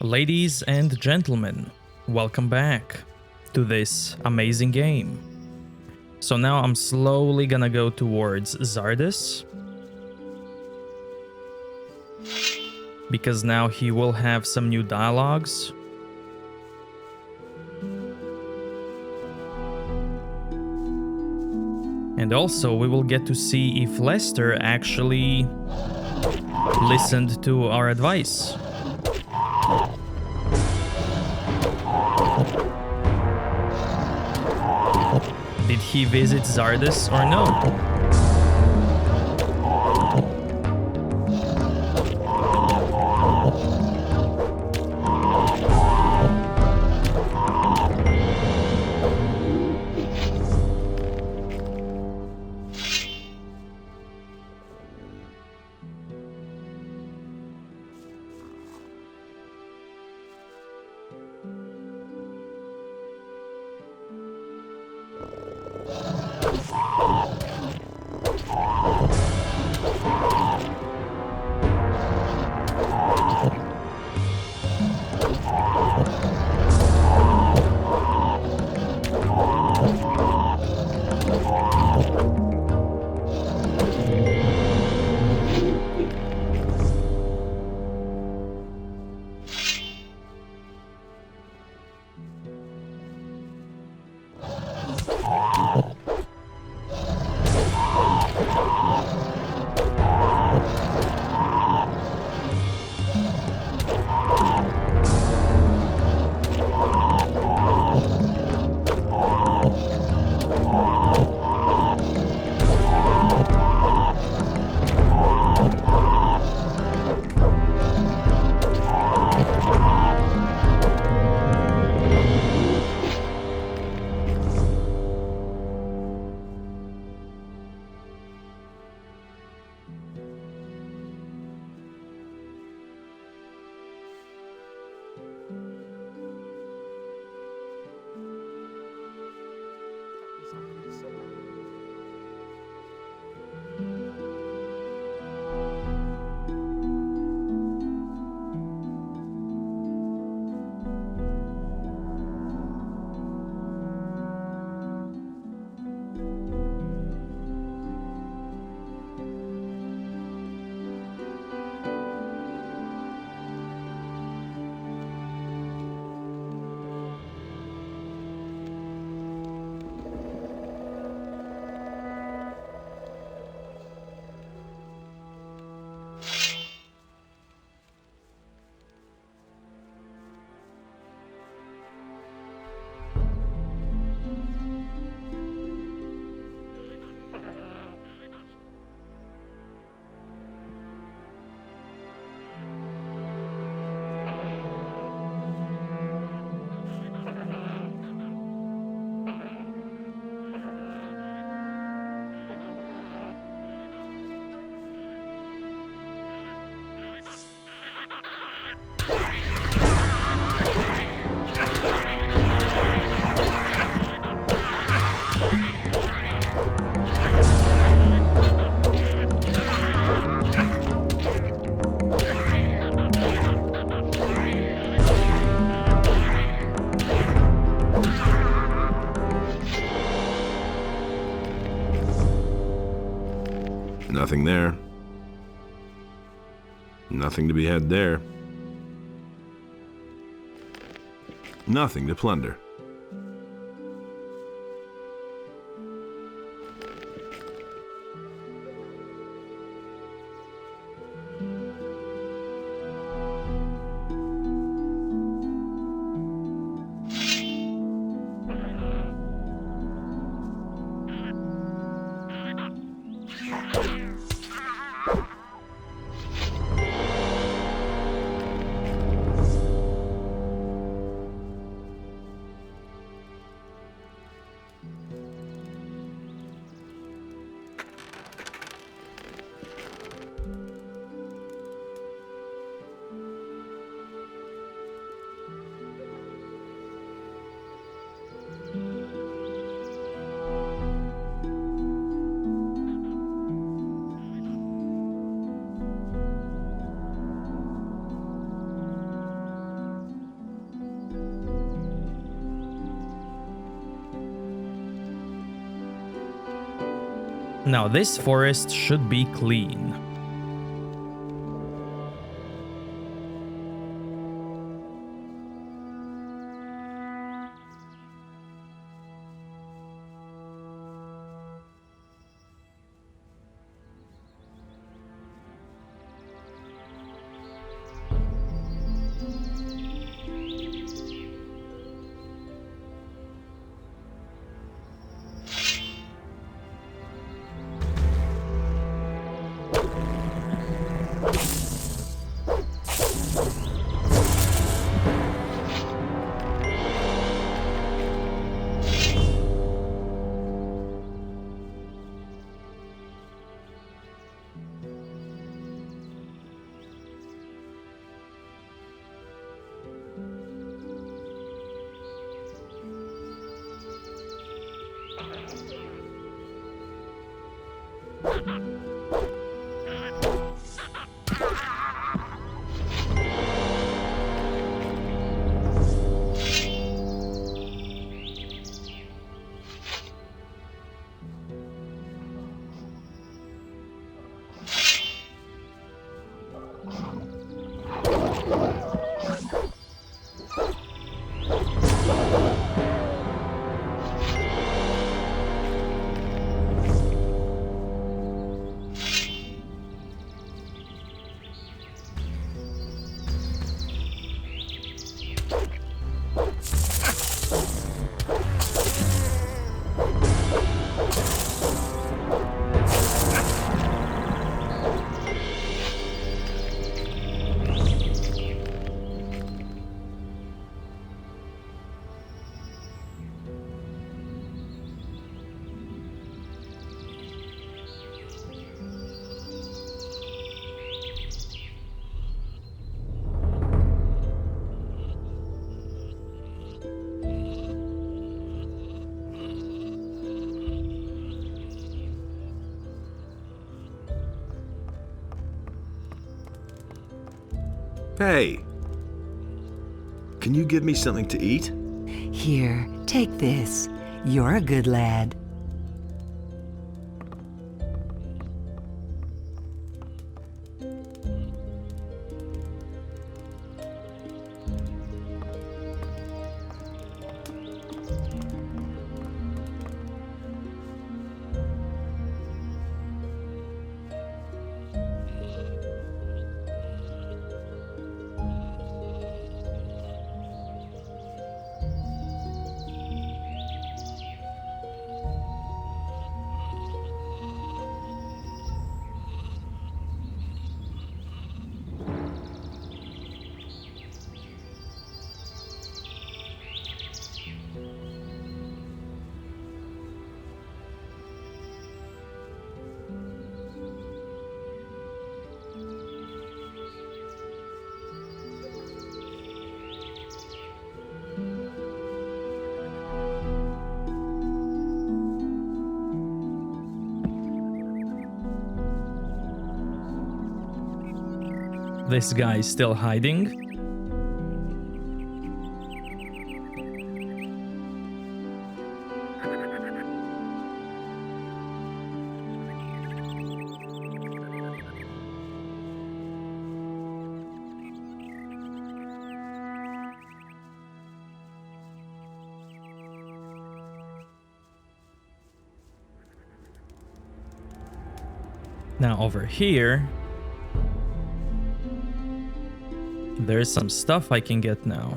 Ladies and gentlemen, welcome back to this amazing game. So now I'm slowly gonna go towards Zardis, because now he will have some new dialogues. And also we will get to see if Lester actually listened to our advice. Did he visit Zardis or no? Nothing there. Nothing to be had there. Nothing to plunder. Now this forest should be clean. Hey! Can you give me something to eat? Here, take this. You're a good lad. This guy is still hiding. Now over here, there's some stuff I can get now.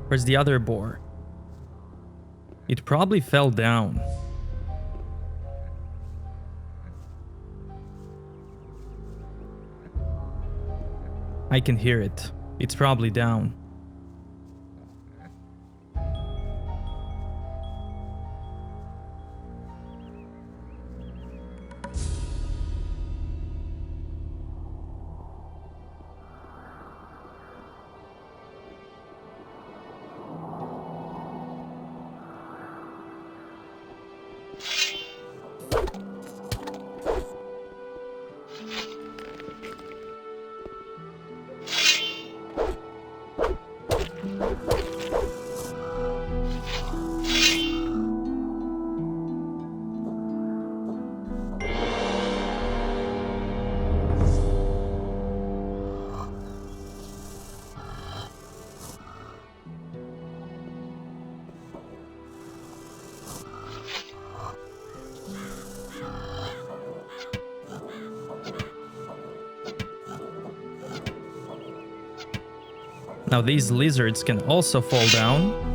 Where's the other boar? It probably fell down. I can hear it. It's probably down. Now these lizards can also fall down.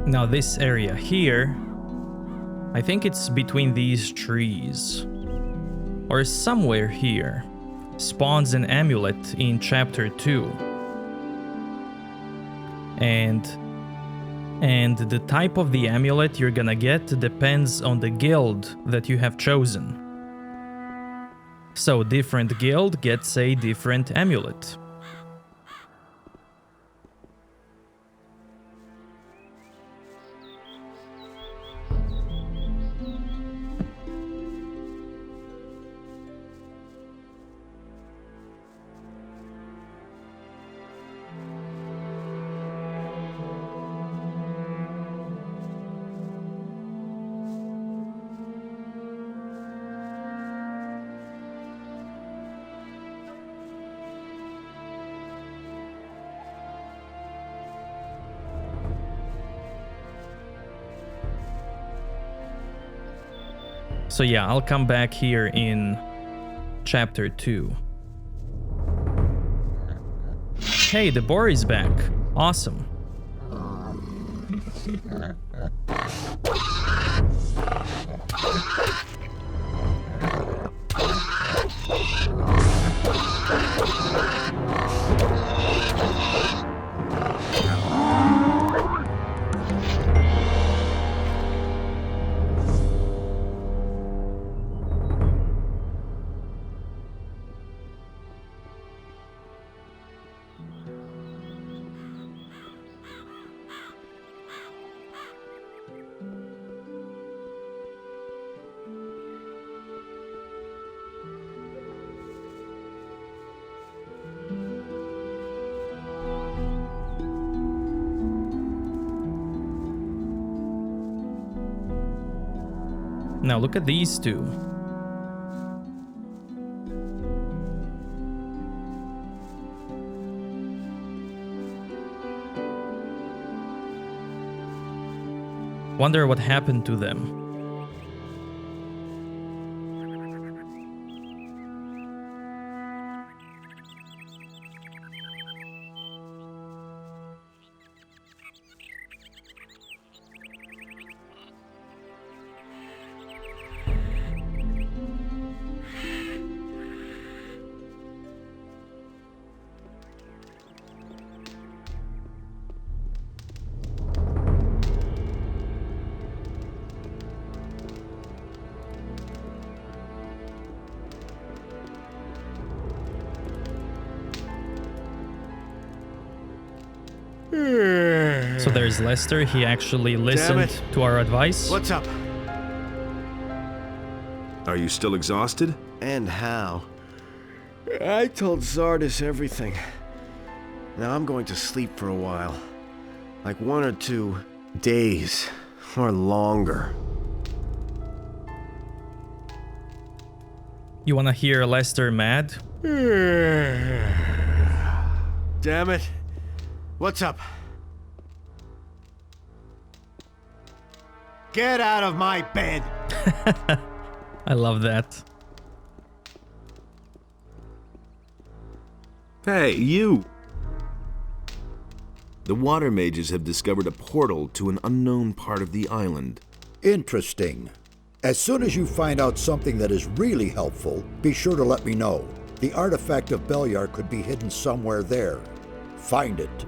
Now this area here, I think it's between these trees, or somewhere here, spawns an amulet in chapter 2. And the type of the amulet you're gonna get depends on the guild that you have chosen. So different guild gets a different amulet. So yeah, I'll come back here in chapter 2. Hey, the boar is back. Awesome. Now look at these two. Wonder what happened to them. So there's Lester, he actually listened to our advice. What's up? Are you still exhausted? And how? I told Zardis everything. Now I'm going to sleep for a while. Like 1 or 2 days, or longer. You wanna hear Lester mad? Damn it. What's up? Get out of my bed! I love that. Hey, you! The water mages have discovered a portal to an unknown part of the island. Interesting. As soon as you find out something that is really helpful, be sure to let me know. The artifact of Beliar could be hidden somewhere there. Find it.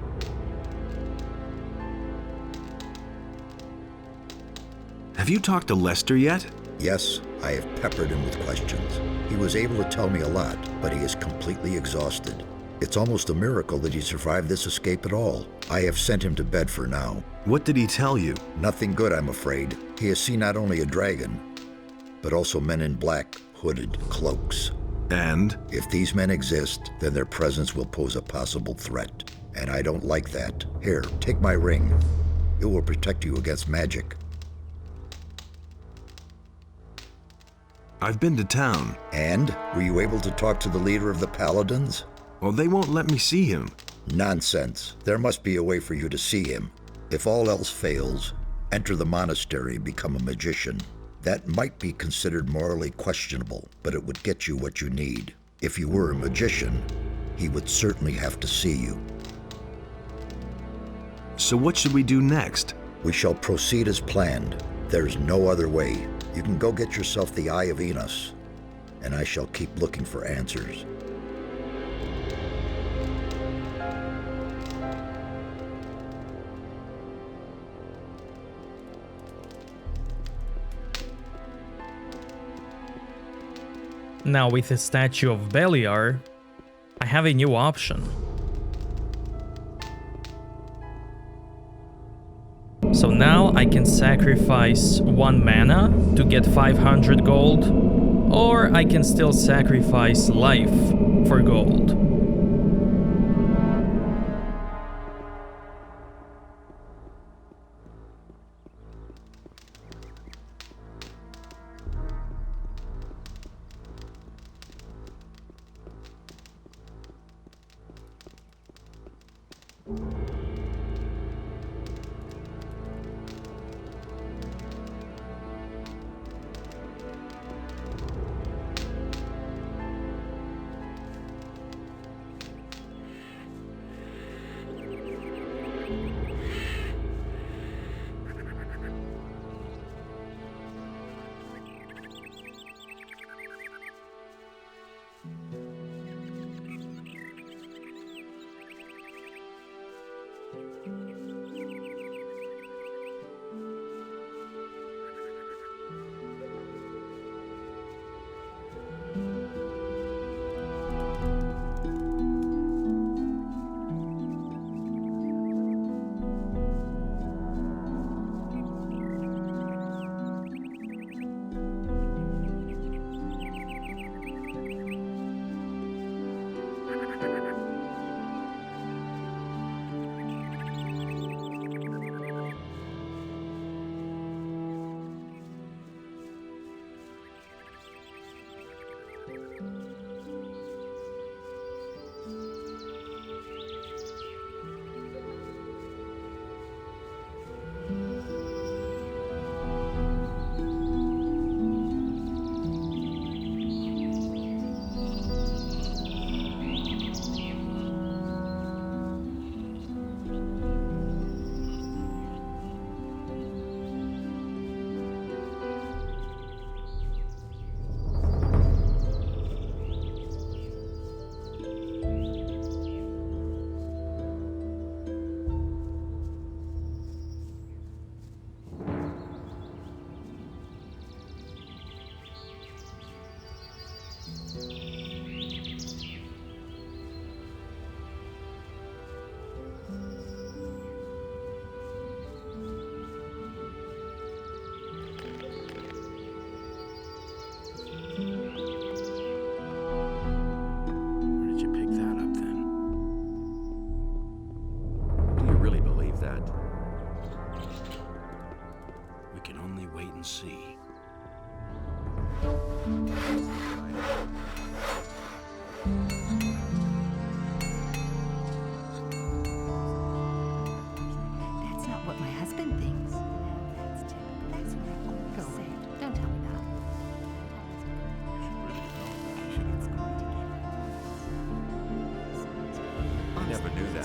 Have you talked to Lester yet? Yes, I have peppered him with questions. He was able to tell me a lot, but he is completely exhausted. It's almost a miracle that he survived this escape at all. I have sent him to bed for now. What did he tell you? Nothing good, I'm afraid. He has seen not only a dragon, but also men in black, hooded cloaks. And? If these men exist, then their presence will pose a possible threat. And I don't like that. Here, take my ring. It will protect you against magic. I've been to town. And? Were you able to talk to the leader of the Paladins? Well, they won't let me see him. Nonsense. There must be a way for you to see him. If all else fails, enter the monastery and become a magician. That might be considered morally questionable, but it would get you what you need. If you were a magician, he would certainly have to see you. So what should we do next? We shall proceed as planned. There's no other way. You can go get yourself the Eye of Enos, and I shall keep looking for answers. Now with the statue of Beliar, I have a new option. So now I can sacrifice 1 mana to get 500 gold, or I can still sacrifice life for gold.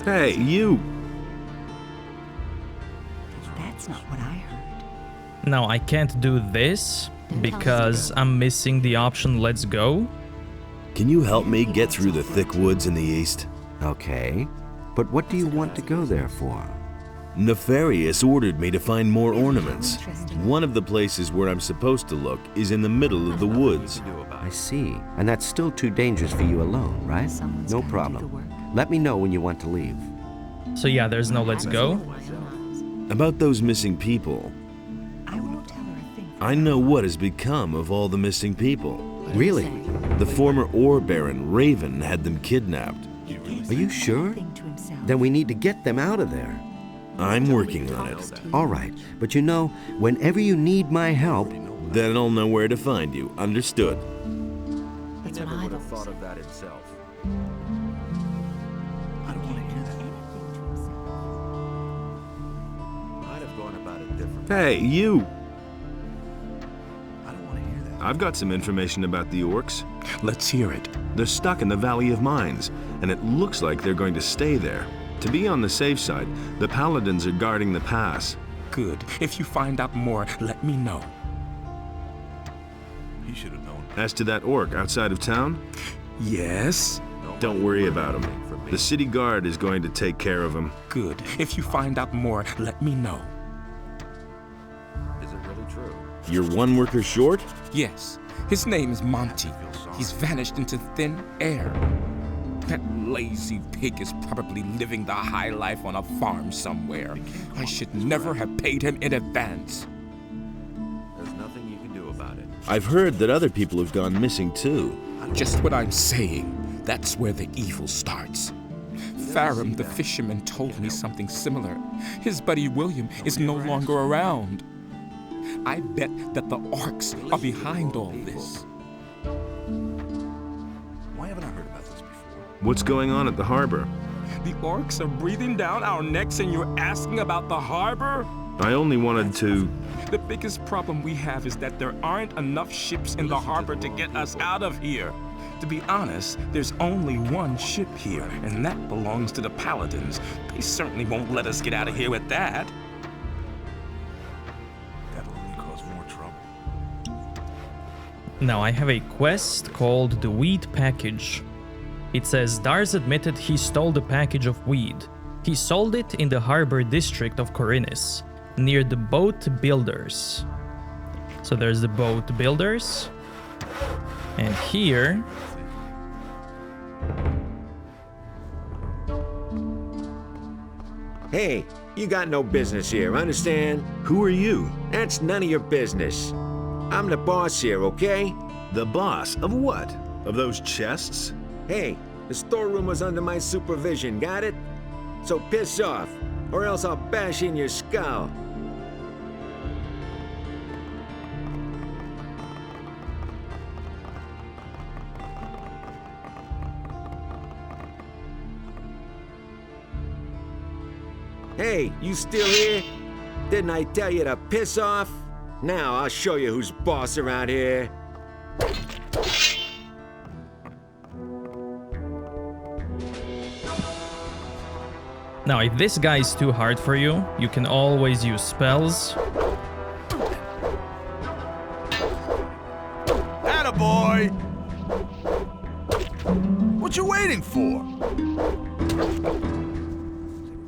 Hey, you! That's not what I heard. Now, I can't do this because I'm missing the option let's go. Can you help me get through the thick woods in the east? Okay, but what do you want to go there for? Nefarious ordered me to find more ornaments. One of the places where I'm supposed to look is in the middle of the woods. I see. And that's still too dangerous for you alone, right? No problem. Let me know when you want to leave. So yeah, there's no let's go. About those missing people, I know what has become of all the missing people. Really? The former ore baron, Raven, had them kidnapped. Are you sure? Then we need to get them out of there. I'm working on it. All right, but you know, whenever you need my help, Then I'll know where to find you. Understood. That's what I've thought of that himself. I don't want to hear that. I'd have gone about it differently. Hey, you! I don't want to hear that. I've got some information about the orcs. Let's hear it. They're stuck in the Valley of Mines, and it looks like they're going to stay there. To be on the safe side, the paladins are guarding the pass. Good. If you find out more, let me know. He should have known. As to that orc outside of town, Yes? don't worry about him. The city guard is going to take care of him. Good. If you find out more, let me know. Is it really true? You're one worker short? Yes. His name is Monty. He's vanished into thin air. That lazy pig is probably living the high life on a farm somewhere. I should never have paid him in advance. There's nothing you can do about it. I've heard that other people have gone missing too. Just what I'm saying. That's where the evil starts. Farum, the fisherman, told me something similar. His buddy William is no longer around. I bet that the orcs are behind all this. Why haven't I heard about this before? What's going on at the harbor? The orcs are breathing down our necks and you're asking about the harbor? I only wanted to... The biggest problem we have is that there aren't enough ships in the harbor to get us out of here. To be honest, there's only one ship here, and that belongs to the Paladins. They certainly won't let us get out of here with that. That'll only cause more trouble. Now I have a quest called the Weed Package. It says Dars admitted he stole the package of weed. He sold it in the harbor district of Corinis, near the boat builders. So there's the boat builders. And here... Hey, you got no business here, understand? Who are you? That's none of your business. I'm the boss here, okay? The boss of what? Of those chests? Hey, the storeroom was under my supervision, got it? So piss off, or else I'll bash in your skull. Hey, you still here? Didn't I tell you to piss off? Now I'll show you who's boss around here. Now, if this guy is too hard for you, you can always use spells. Attaboy! What you waiting for?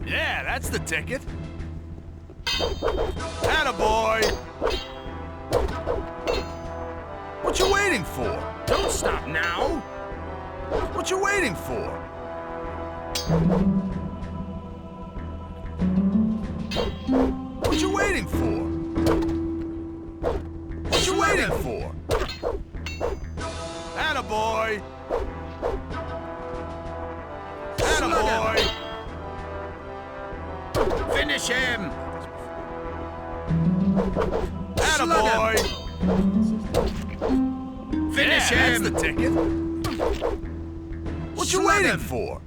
Yeah, that's the ticket. Attaboy! What you waiting for? Don't stop now! What you waiting for? What you waiting for? What you waiting for? Attaboy! Attaboy! Finish him! Attaboy! Finish Yeah, him! that's the ticket. What you waiting for?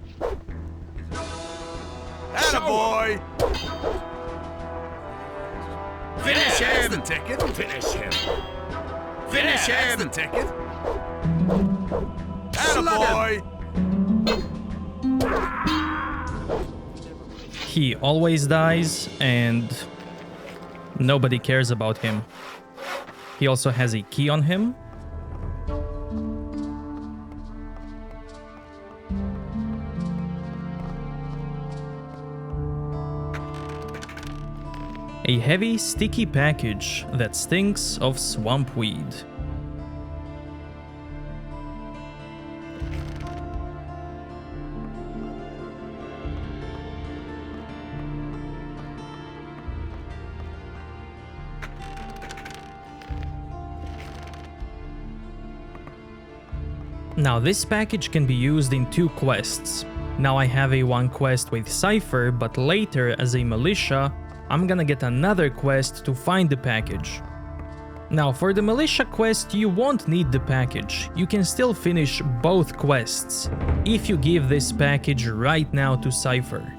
Attaboy! Finish Yeah, that's him! the ticket. Finish him! Yeah, Finish that's the him! ticket. Attaboy! He always dies, and Nobody cares about him. He also has a key on him. A heavy, sticky package that stinks of swamp weed. Now this package can be used in 2 quests. Now I have a 1 quest with Cypher, but later as a militia, I'm gonna get another quest to find the package. Now for the militia quest, you won't need the package. You can still finish both quests if you give this package right now to Cypher.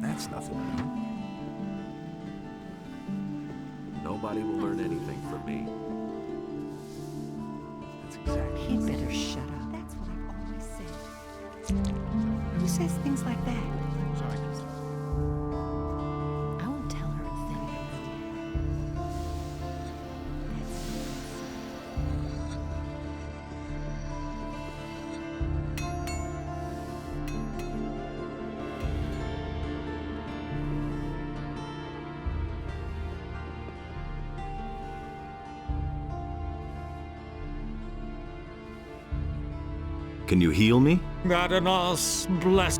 That's nothing new. Nobody will learn anything from me. That's exactly. He'd better shut up. That's what I've always said. Who says things like that? I won't tell her a thing. Can you heal me? God and us bless.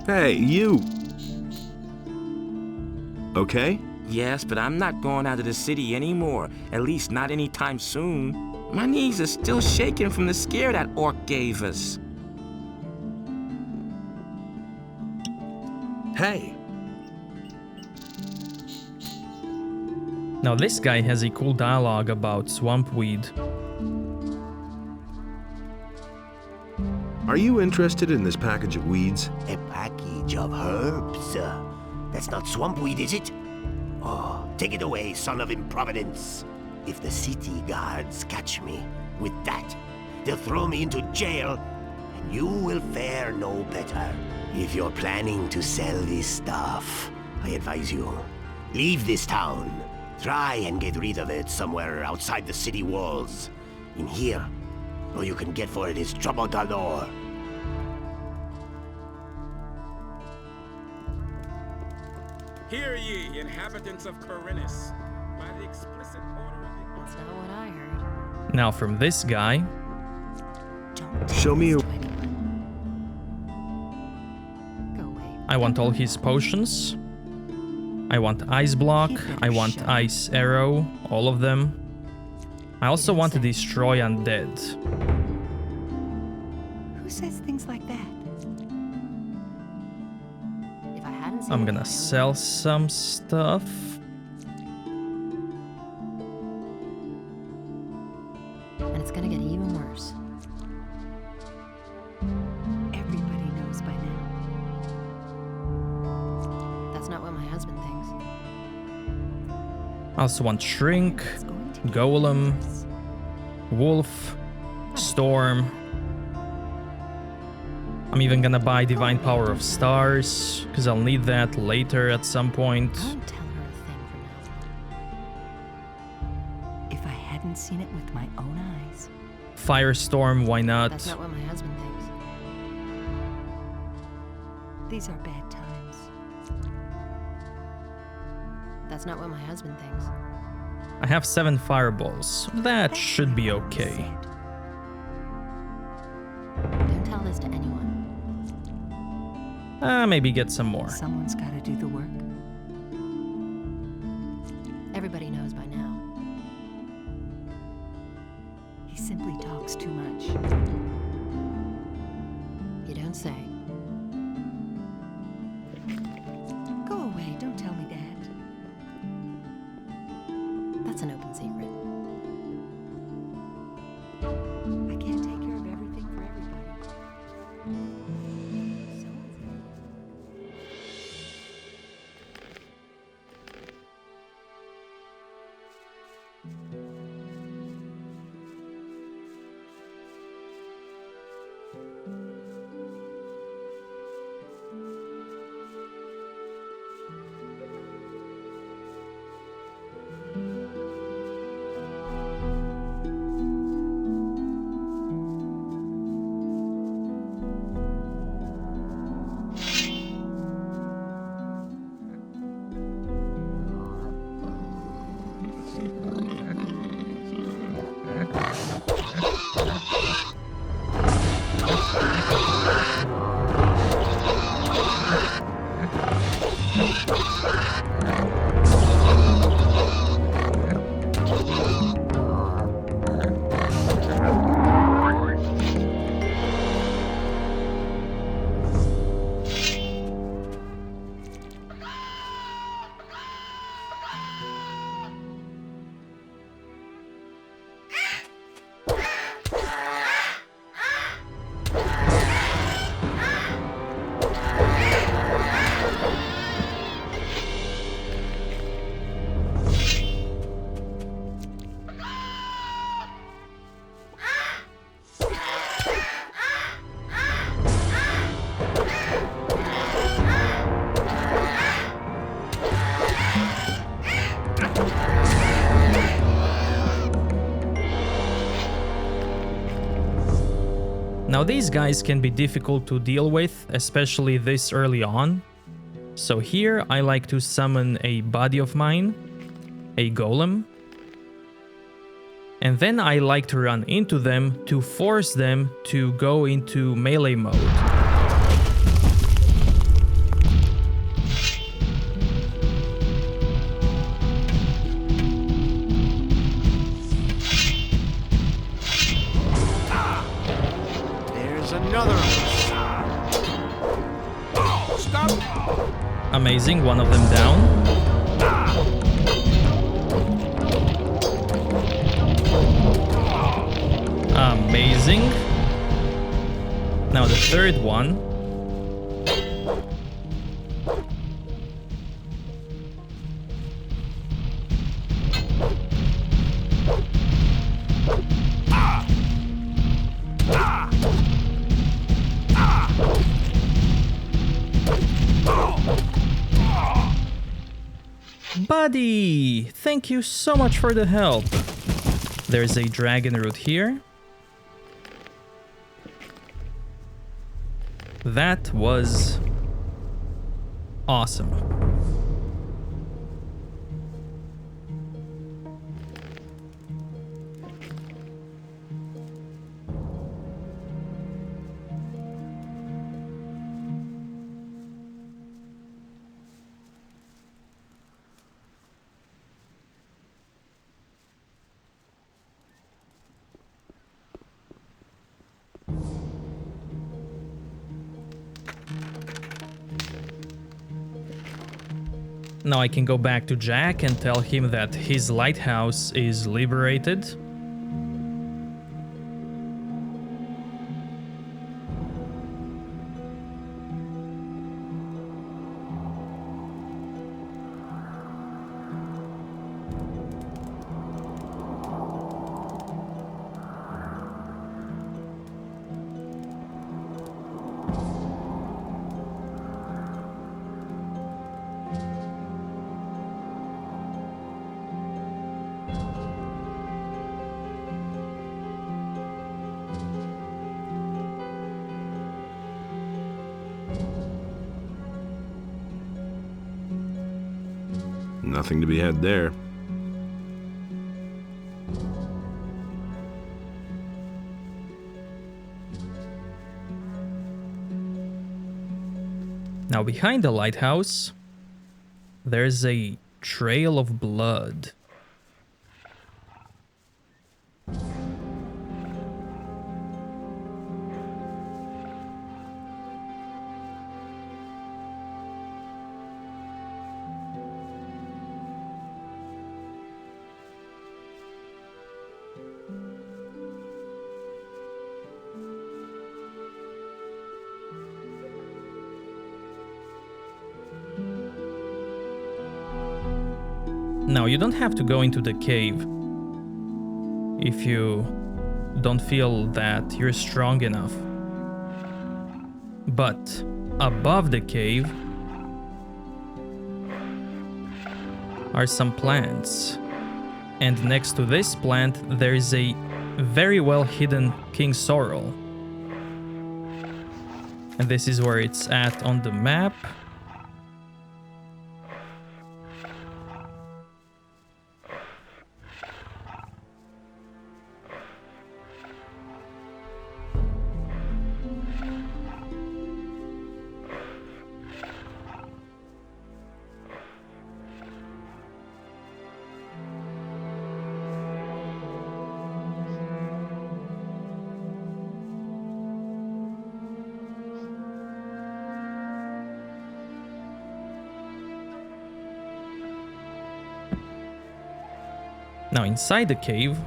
Hey, you! Okay? Yes, but I'm not going out of the city anymore. At least not anytime soon. My knees are still shaking from the scare that orc gave us. Hey! Now this guy has a cool dialogue about swamp weed. Are you interested in this package of weeds? A package of herbs? That's not swamp weed, is it? Oh, take it away, son of improvidence. If the city guards catch me with that, they'll throw me into jail, and you will fare no better. If you're planning to sell this stuff, I advise you, leave this town. Try and get rid of it somewhere outside the city walls. In here, all you can get for it is trouble galore. Hear ye, inhabitants of Corinus, by the explicit order of the... That's not what I heard. Now from this guy, Don't Show me tell a... this to anyone. Go away. I want all his potions. I want ice block, I want ice arrow, all of them. I also want to destroy undead. Who says things like that? If I hadn't seen I'm it gonna with my own sell eyes- some stuff. And it's gonna get even worse. Everybody knows by now. That's not what my husband thinks. I also want shrink, It's going to get golem, worse. wolf, storm. I'm even gonna buy divine power of stars, because I'll need that later at some point. I won't tell her a thing from now on. If I hadn't seen it with my own eyes. Firestorm, why not? That's not what my husband thinks. These are bad times. That's not what my husband thinks. I have 7 fireballs. That That's should be what I okay. said. Don't tell this to anyone. Maybe get some more. Someone's got to do the work. Everybody knows by now. He simply talks too much. You don't say. Go away, don't tell Now these guys can be difficult to deal with, especially this early on. So here I like to summon a buddy of mine, a golem. And then I like to run into them to force them to go into melee mode. Amazing, one of them down. Amazing. Now the third one. Buddy, thank you so much for the help. There's a dragon root here. That was awesome. Now I can go back to Jack and tell him that his lighthouse is liberated. Nothing to be had there. Now behind the lighthouse, there's a trail of blood. Now, you don't have to go into the cave if you don't feel that you're strong enough. But above the cave are some plants. And next to this plant, there is a very well hidden King Sorrel. And this is where it's at on the map. Now inside the cave,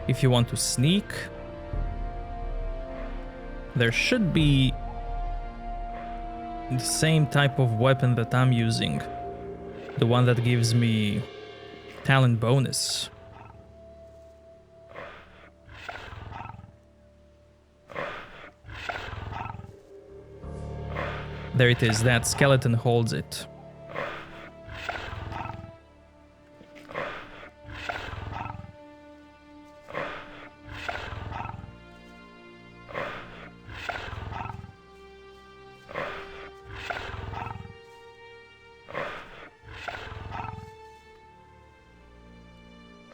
if you want to sneak, there should be the same type of weapon that I'm using. The one that gives me talent bonus. There it is, that skeleton holds it.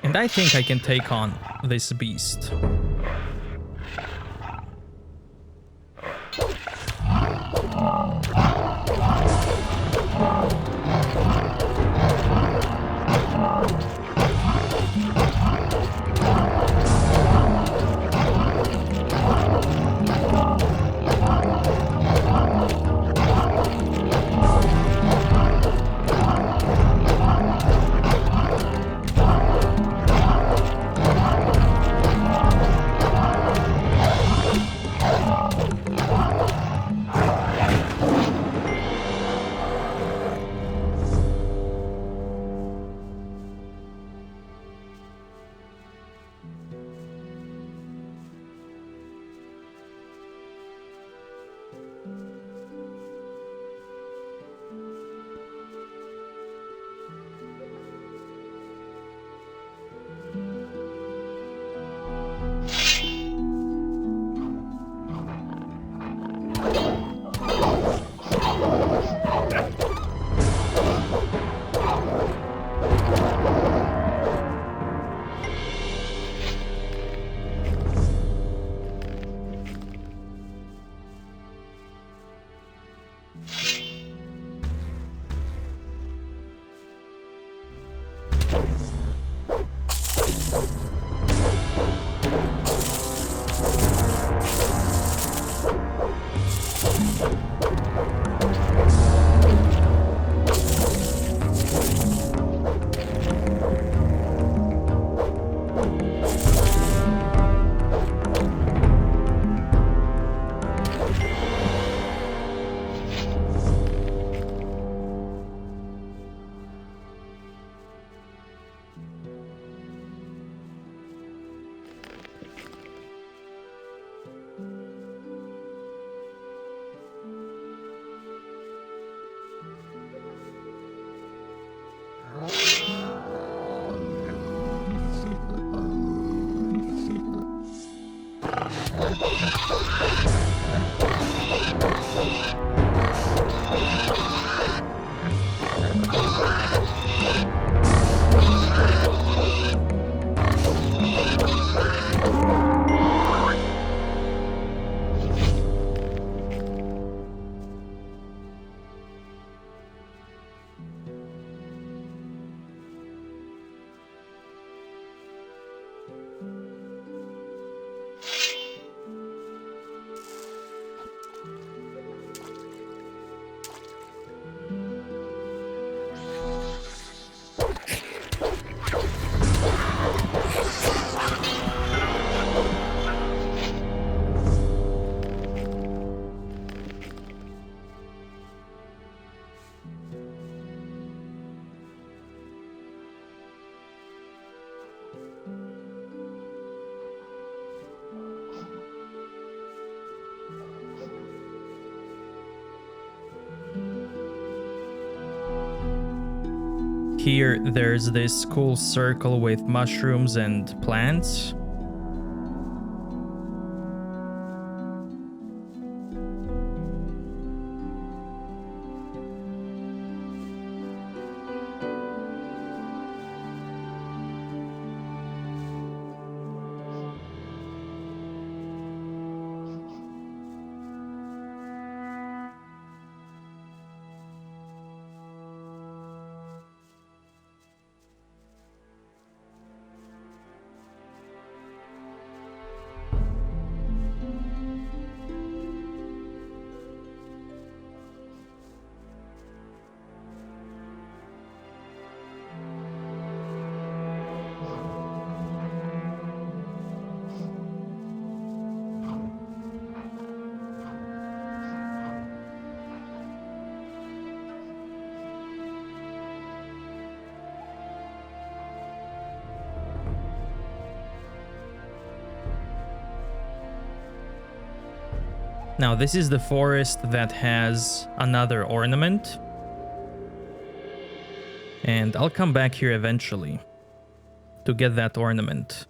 And I think I can take on this beast. Here, there's this cool circle with mushrooms and plants. Now this is the forest that has another ornament. And I'll come back here eventually to get that ornament.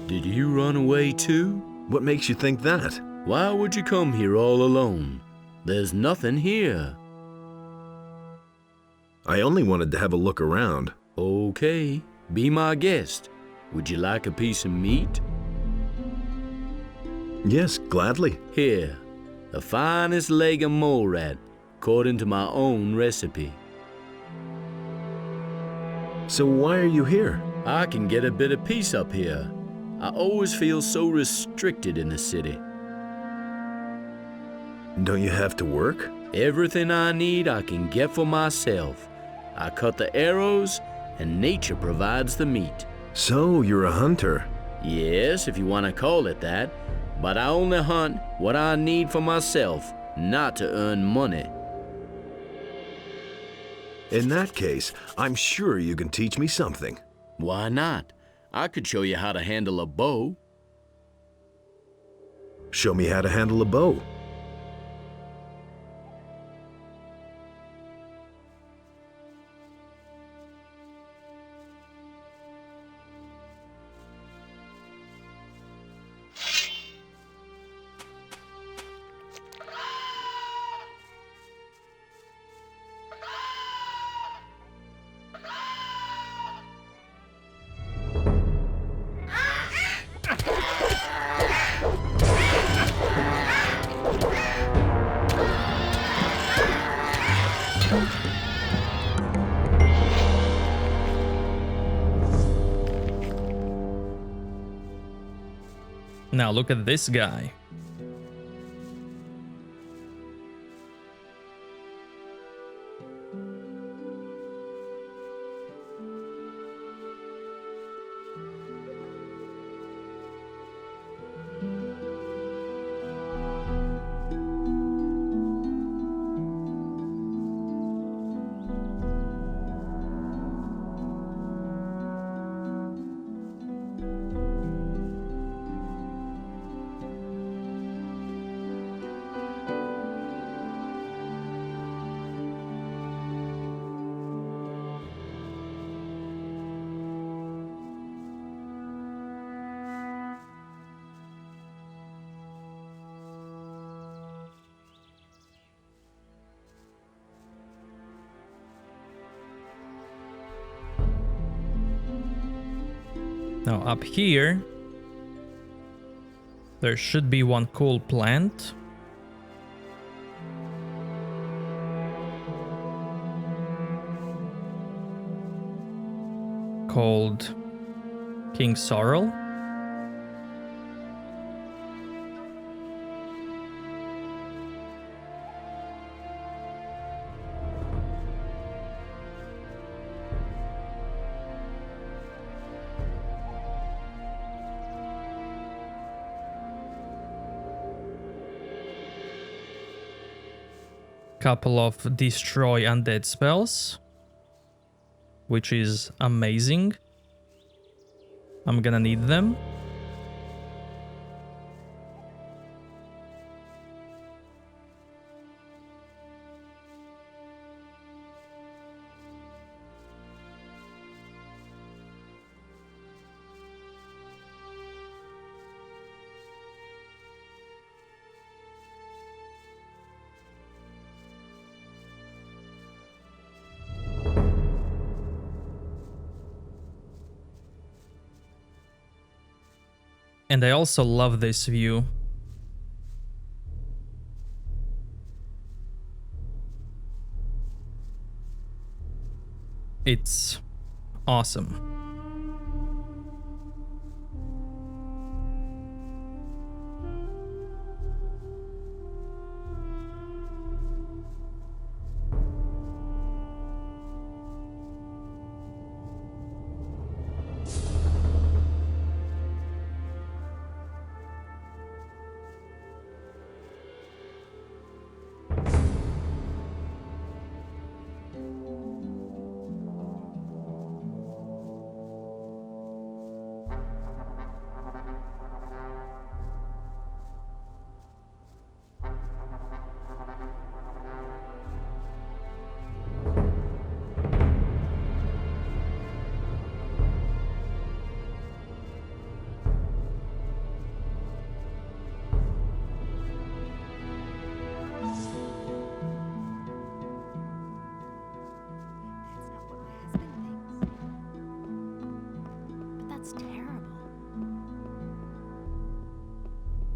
Did you run away too? What makes you think that? Why would you come here all alone? There's nothing here. I only wanted to have a look around. Okay, be my guest. Would you like a piece of meat? Yes, gladly. Here, the finest leg of mole rat, according to my own recipe. So why are you here? I can get a bit of peace up here. I always feel so restricted in the city. Don't you have to work? Everything I need I can get for myself. I cut the arrows, and nature provides the meat. So you're a hunter? Yes, if you want to call it that. But I only hunt what I need for myself, not to earn money. In that case, I'm sure you can teach me something. Why not? I could show you how to handle a bow. Show me how to handle a bow. Now look at this guy. Now up here, there should be one cool plant. Called King Sorrel. couple of destroy undead spells, which is amazing. I'm gonna need them. And I also love this view. It's awesome.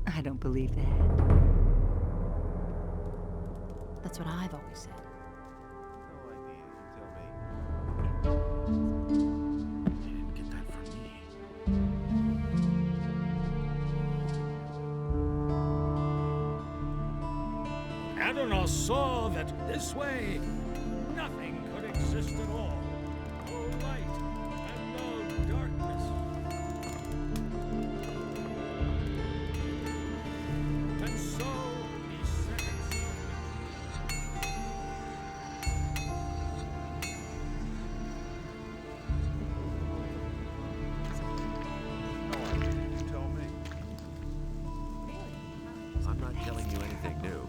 I don't believe that. That's what I've always said. Adonai saw that this way nothing could exist at all. No light and no darkness. And so he set himself. You tell me. I'm not telling you anything new.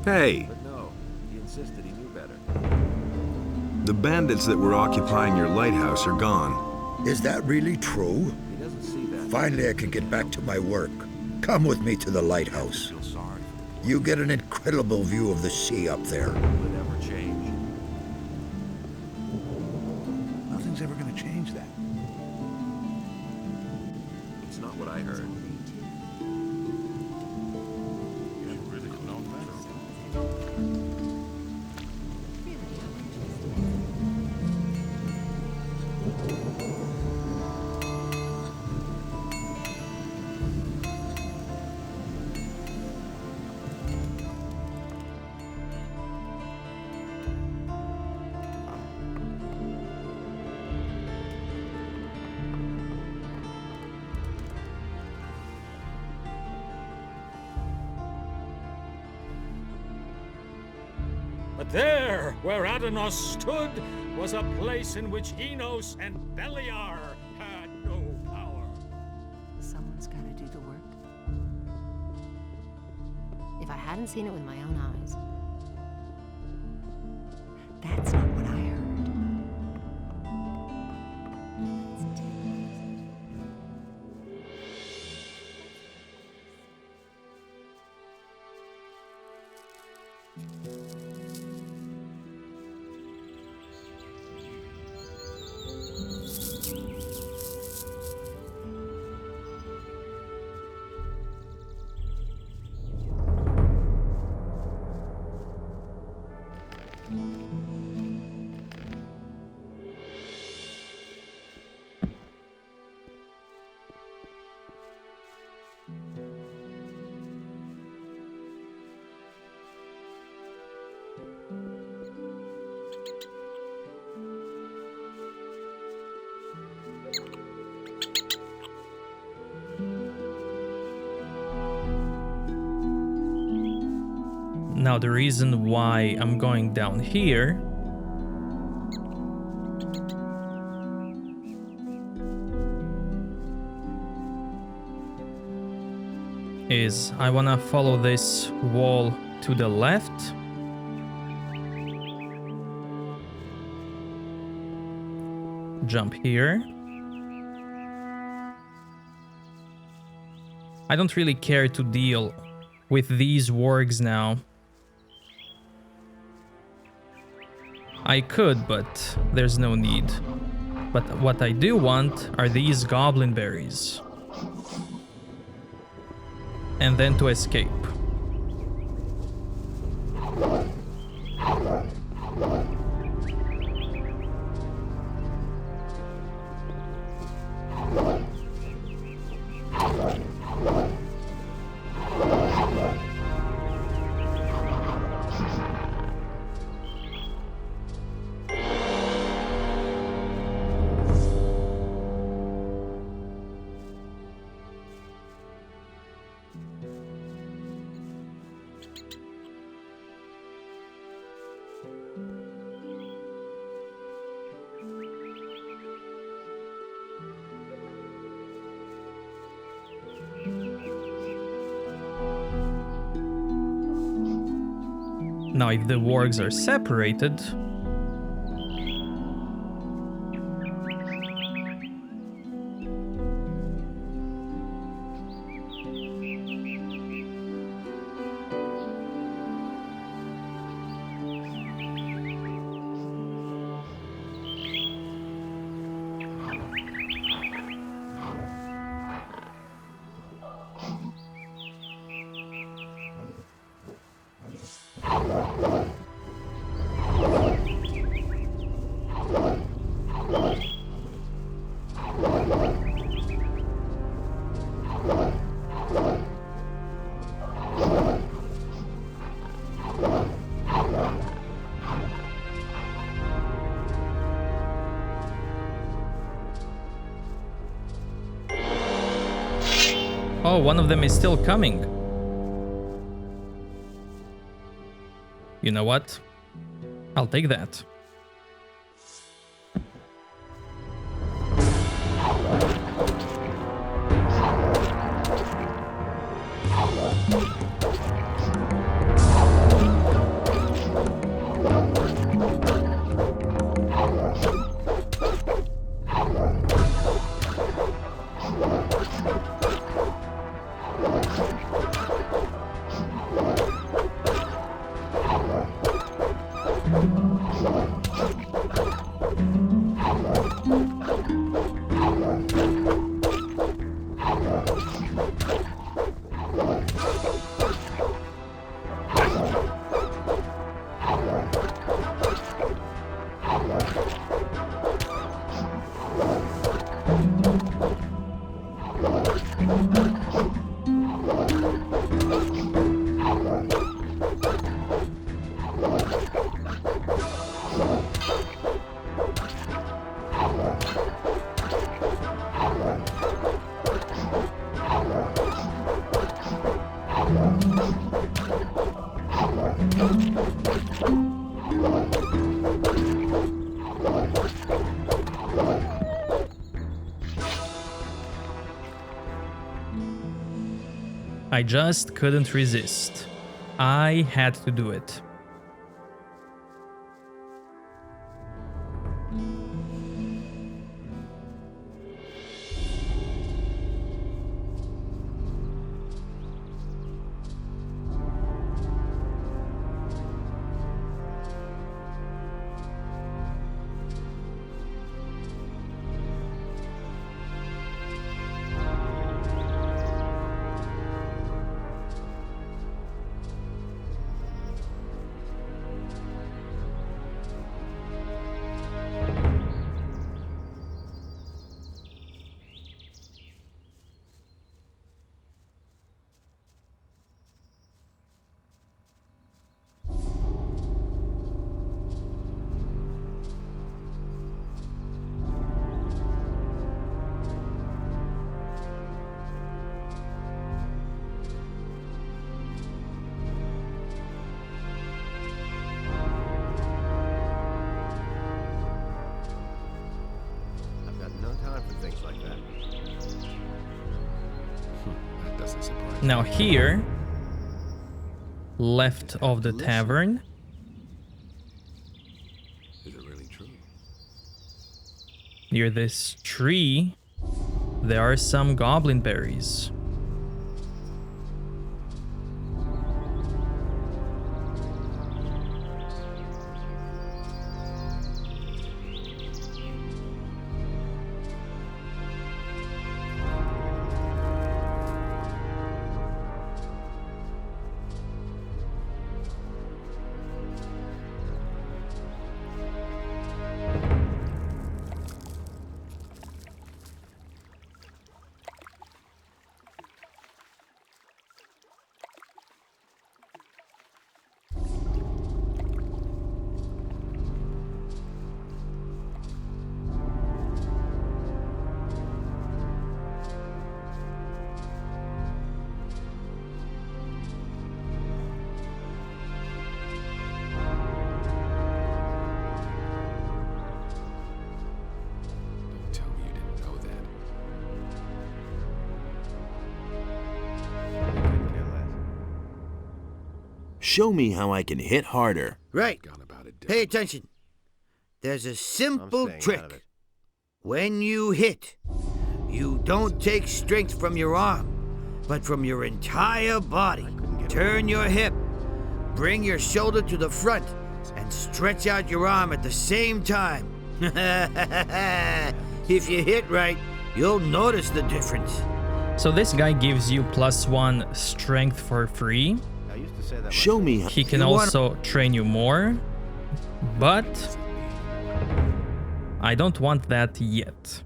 Hey! But no, he insisted he knew better. The bandits that were occupying your lighthouse are gone. Is that really true? He doesn't see that. Finally, I can get back to my work. Come with me to the lighthouse. You get an incredible view of the sea up there. Will it ever change? Nothing's ever going to change that. It's not what I heard. But there, where Adonos stood, was a place in which Enos and Beliar had no power. Someone's got to do the work. If I hadn't seen it with my own eyes, that's not what I heard. Now the reason why I'm going down here is I wanna follow this wall to the left. Jump here. I don't really care to deal with these wargs now. I could, but there's no need. But what I do want are these goblin berries. And then to escape. Now, if the wargs are separated, oh, one of them is still coming. You know what? I'll take that. I just couldn't resist. I had to do it. Now here, left of the tavern. Is it really true? Near this tree, there are some goblin berries. Don't tell me you didn't know that. Show me how I can hit harder. Right. Pay attention. There's a simple trick. When you hit, you don't take strength from your arm, but from your entire body. Turn your hip, bring your shoulder to the front, and stretch out your arm at the same time. If you hit right, you'll notice the difference. So this guy gives you +1 strength for free. Show me. He can also train you more, but I don't want that yet.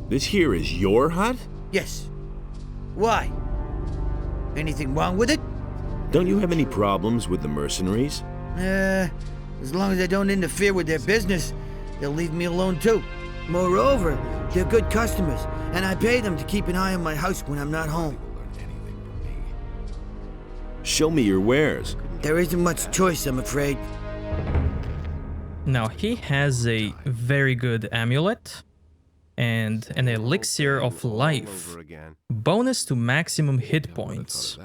This here is your hut? Yes. Why? Anything wrong with it? Don't you have any problems with the mercenaries? As long as I don't interfere with their business, they'll leave me alone too. Moreover, they're good customers, and I pay them to keep an eye on my house when I'm not home. Show me your wares. There isn't much choice, I'm afraid. Now he has a very good amulet and an elixir of life. Bonus to maximum hit points.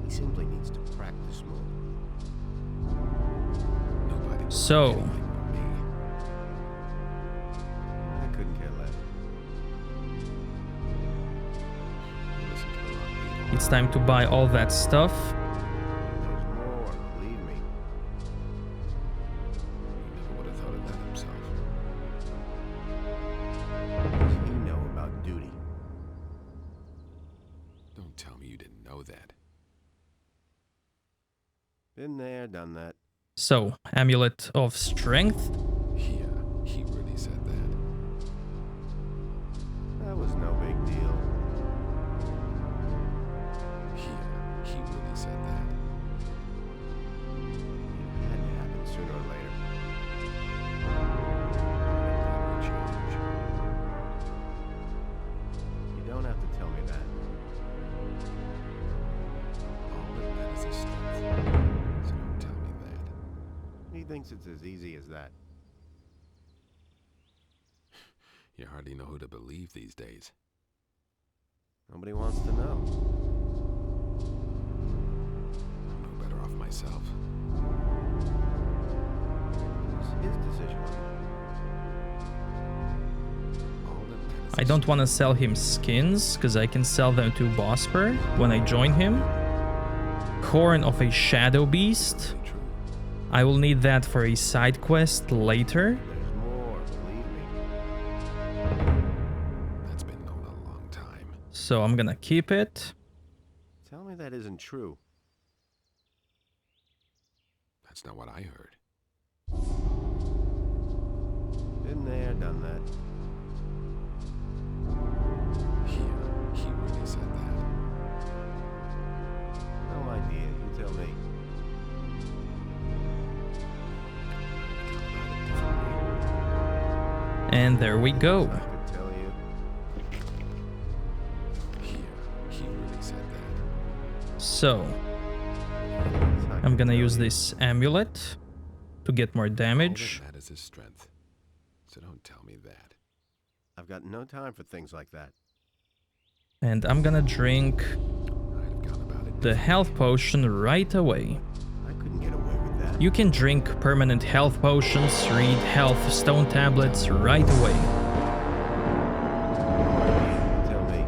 He simply needs to practice more. So, I couldn't care less. it's time to buy all that stuff. There's more, believe me. He never would have thought of that himself. What does he know about duty? Don't tell me you didn't know that. Been there, done that. So, amulet of strength. Yeah, he really said that. That was no big deal. Yeah, he really said that. It had to happen sooner or later. Change. You don't have to tell me that. All that matters is strength. So don't tell me that. He thinks it's as easy as that. You hardly know who to believe these days. Nobody wants to know. I'm no better off myself. It's his decision. All that matters I don't want to sell him skins, because I can sell them to Bosper when I join him. Corn of a shadow beast. is true. I will need that for a side quest later. There's more, believe me. That's been known a long time. So I'm gonna keep it. Tell me that isn't true. That's not what I heard. Been there, done that. Yeah, he really said that. No idea, you tell me. And there we go. I could tell you. Yeah, he really said that. So, I'm gonna use this amulet to get more All damage. that matters is strength. So don't tell me that. I've got no time for things like that. And I'm gonna drink the health potion right away. I couldn't get away with that. You can drink permanent health potions, read health stone tablets right away. Tell me.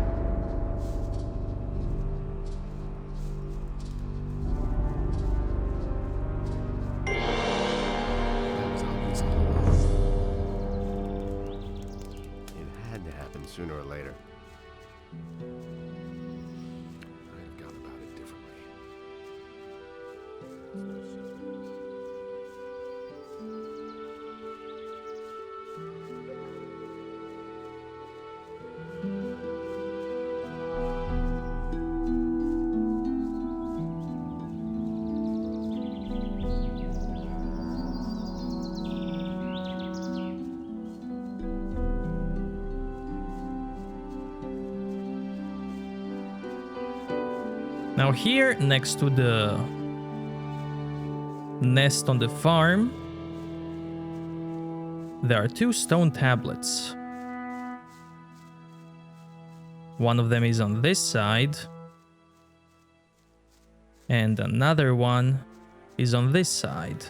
It had to happen sooner or later. I'd have gone about it differently. Now here, next to the nest on the farm, there are 2 stone tablets. One of them is on this side, and another one is on this side.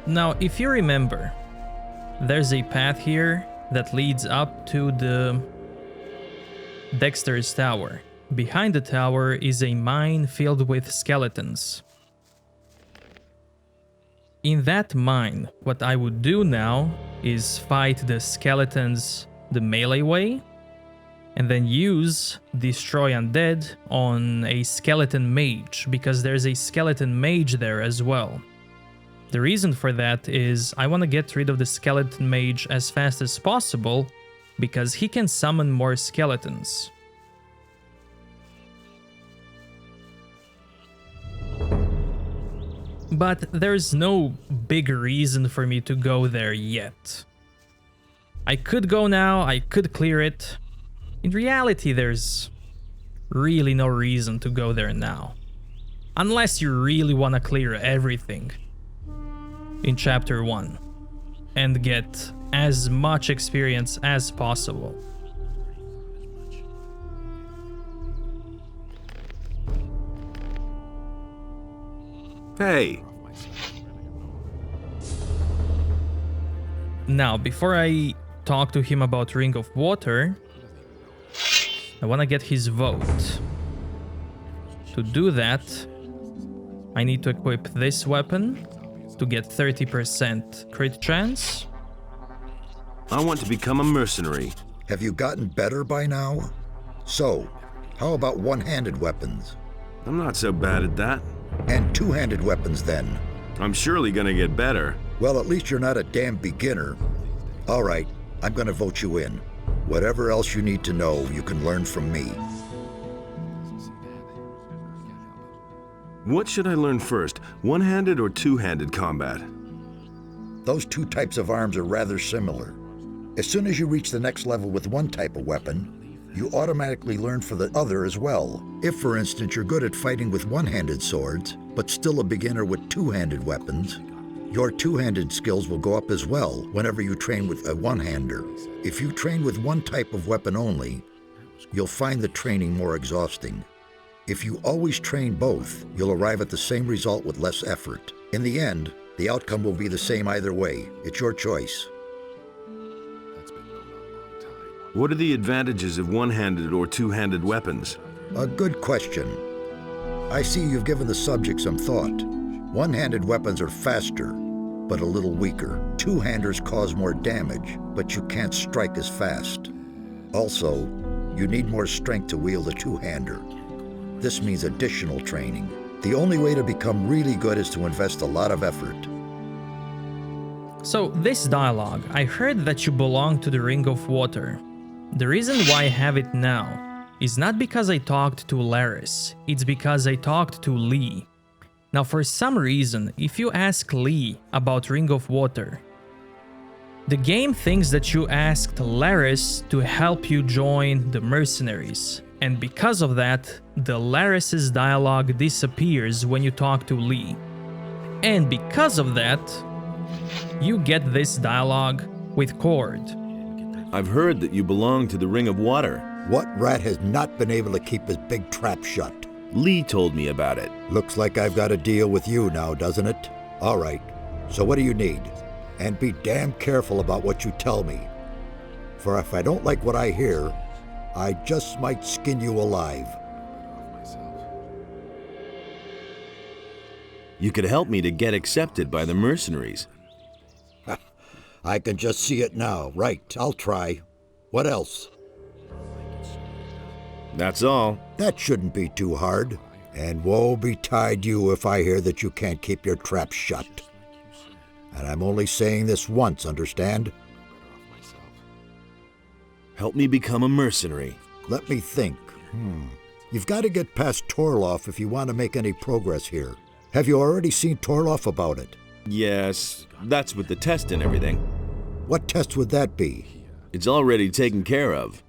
Now, if you remember, there's a path here that leads up to the Dexter's Tower. Behind the tower is a mine filled with skeletons. In that mine, what I would do now is fight the skeletons the melee way, and then use Destroy Undead on a skeleton mage, because there's a skeleton mage there as well. The reason for that is I want to get rid of the skeleton mage as fast as possible, because he can summon more skeletons. But there's no big reason for me to go there yet. I could go now, I could clear it. In reality, there's really no reason to go there now. Unless you really want to clear everything in Chapter 1 and get as much experience as possible. Hey! Now, before I talk to him about Ring of Water, I want to get his vote. To do that, I need to equip this weapon to get 30% crit chance. I want to become a mercenary. Have you gotten better by now? So, how about one-handed weapons? I'm not so bad at that. And two-handed weapons then? I'm surely gonna get better. Well, at least you're not a damn beginner. All right, I'm gonna vote you in. Whatever else you need to know, you can learn from me. What should I learn first, one-handed or two-handed combat? Those 2 types of arms are rather similar. As soon as you reach the next level with one type of weapon, you automatically learn for the other as well. If, for instance, you're good at fighting with one-handed swords, but still a beginner with two-handed weapons, your two-handed skills will go up as well whenever you train with a one-hander. If you train with one type of weapon only, you'll find the training more exhausting. If you always train both, you'll arrive at the same result with less effort. In the end, the outcome will be the same either way. It's your choice. What are the advantages of one-handed or two-handed weapons? A good question. I see you've given the subject some thought. One-handed weapons are faster, but a little weaker. Two-handers cause more damage, but you can't strike as fast. Also, you need more strength to wield a two-hander. This means additional training. The only way to become really good is to invest a lot of effort. So, this dialogue, I heard that you belong to the Ring of Water. The reason why I have it now is not because I talked to Laris, it's because I talked to Lee. Now, for some reason, if you ask Lee about Ring of Water, the game thinks that you asked Laris to help you join the mercenaries, and because of that, the Laris's dialogue disappears when you talk to Lee. And because of that, you get this dialogue with Cord. I've heard that you belong to the Ring of Water. What rat has not been able to keep his big trap shut? Lee told me about it. Looks like I've got a deal with you now, doesn't it? All right, so what do you need? And be damn careful about what you tell me. For if I don't like what I hear, I just might skin you alive. You could help me to get accepted by the mercenaries. I can just see it now. Right, I'll try. What else? That's all. That shouldn't be too hard. And woe betide you if I hear that you can't keep your trap shut. And I'm only saying this once, understand? Help me become a mercenary. Let me think. You've got to get past Torloff if you want to make any progress here. Have you already seen Torloff about it? Yes, that's with the test and everything. What test would that be? It's already taken care of.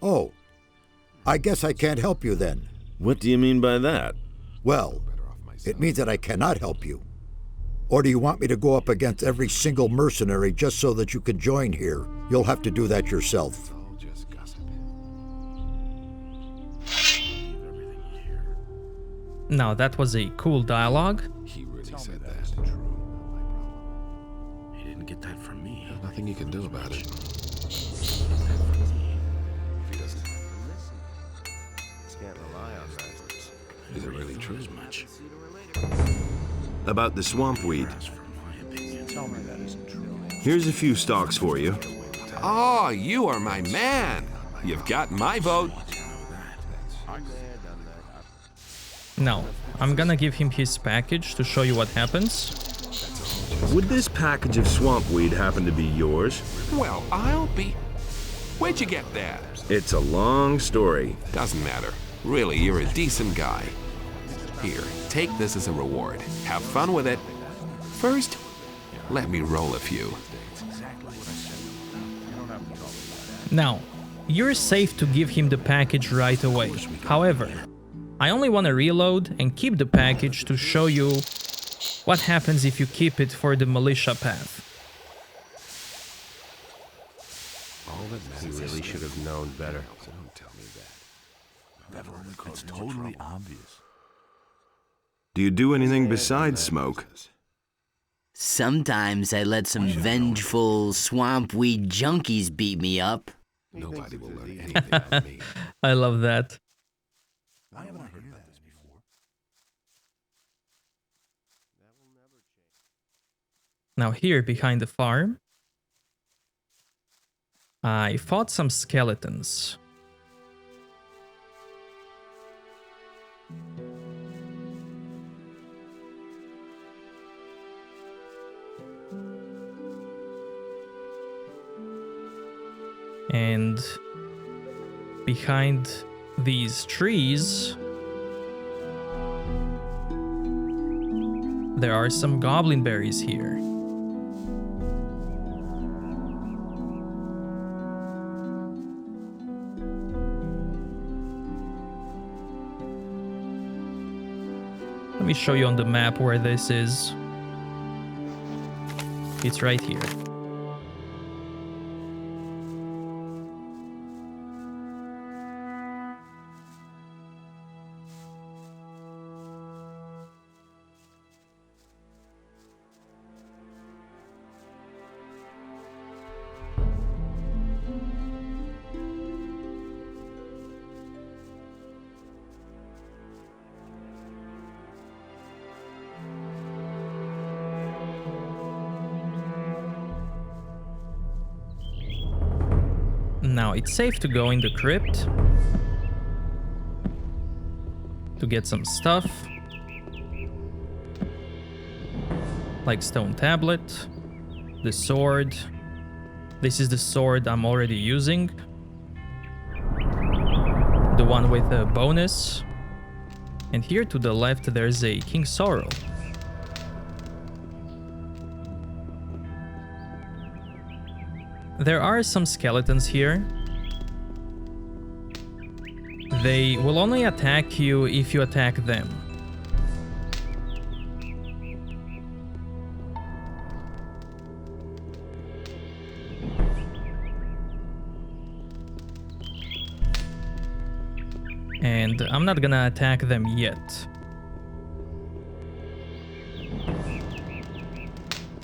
Oh, I guess I can't help you then. What do you mean by that? Well, it means that I cannot help you. Or do you want me to go up against every single mercenary just so that you can join here? You'll have to do that yourself. Now, that was a cool dialogue. He really said that. He didn't get that from me. There's nothing you can do about it. Is it really true? Much. About the swamp weed. Tell me that isn't true. Here's a few stalks for you. Oh, you are my man. You've got my vote. Now, I'm gonna give him his package to show you what happens. Would this package of swamp weed happen to be yours? Well, I'll be... Where'd you get that? It's a long story. Doesn't matter. Really, you're a decent guy. Here, take this as a reward. Have fun with it. First, let me roll a few. Now, you're safe to give him the package right away. However, I only want to reload and keep the package to show you what happens if you keep it for the militia path. He really should have known better. So don't tell me that. It's totally obvious. Do you do anything besides smoke? Sometimes I let some vengeful swampweed junkies beat me up. Nobody will learn anything from me. I love that. I haven't heard this before. Now here, behind the farm, I fought some skeletons. And behind these trees, there are some goblin berries here. Let me show you on the map where this is. It's right here. Now, it's safe to go in the crypt to get some stuff, like stone tablet. the sword. This is the sword I'm already using. The one with a bonus. And here to the left there's a King Sorrow. There are some skeletons here. They will only attack you if you attack them. And I'm not gonna attack them yet.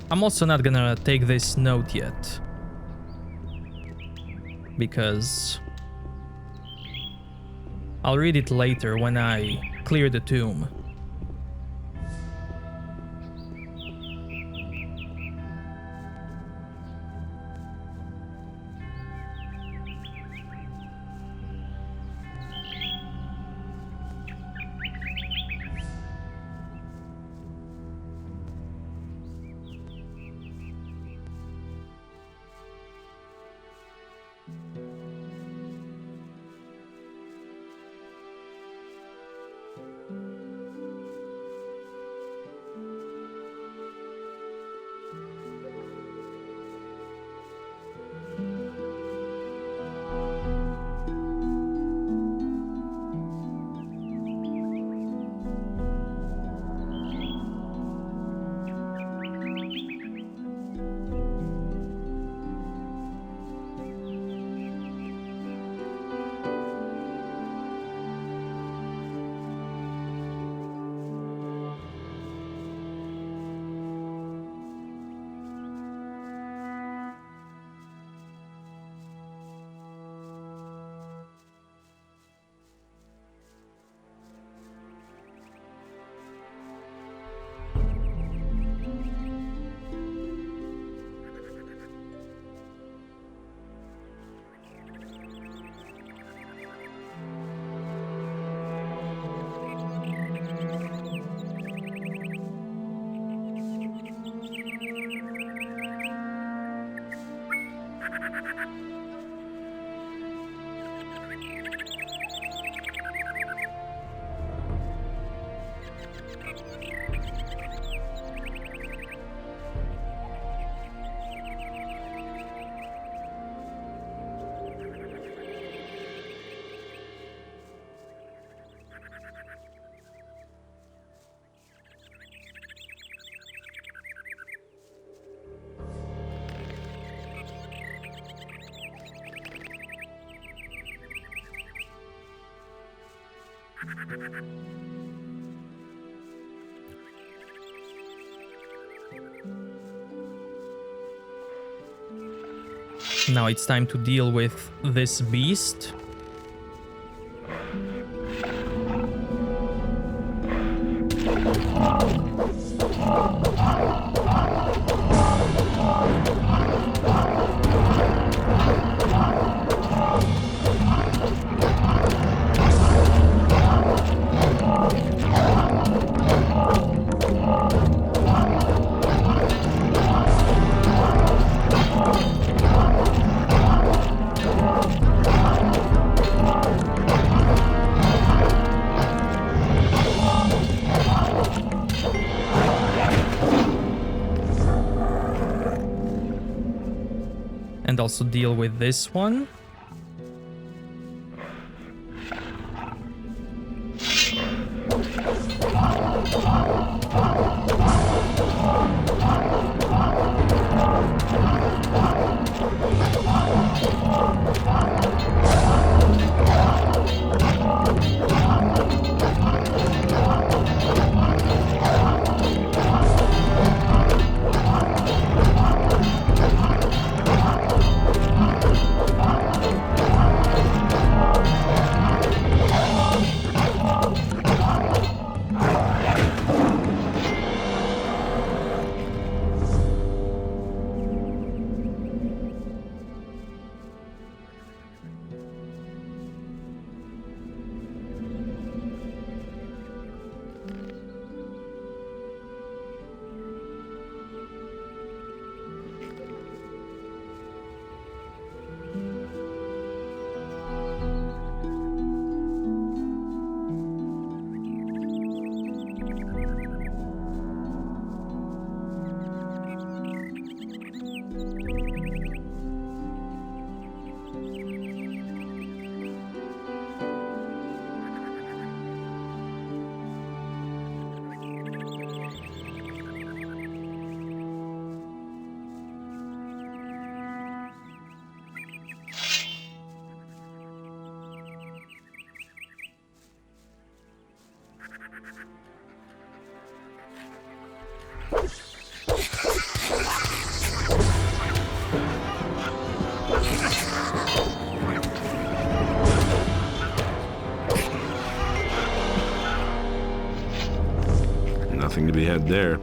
I'm also not gonna take this note yet. Because I'll read it later when I clear the tomb. Now it's time to deal with this beast. And also deal with this one. Nothing to be had there.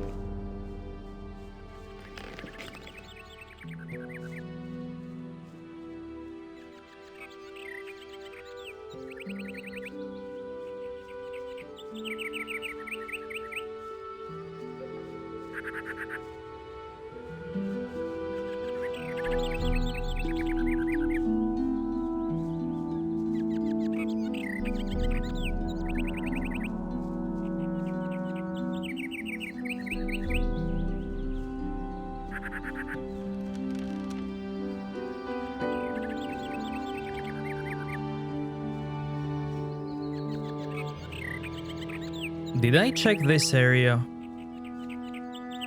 Did I check this area?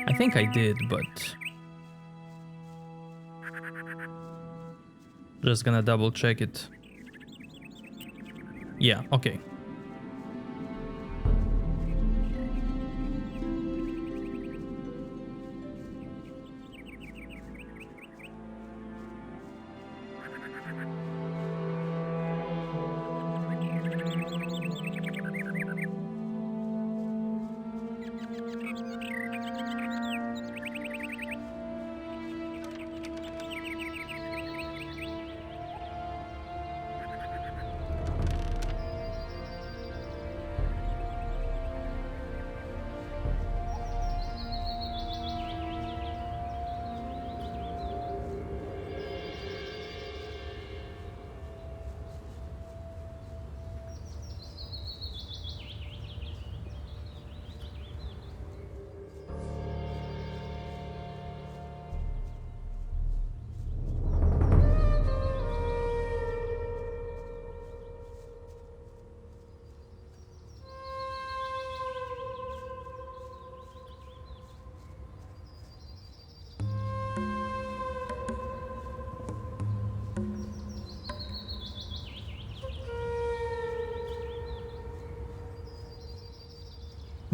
I think I did, but... just gonna double check it. Yeah, okay.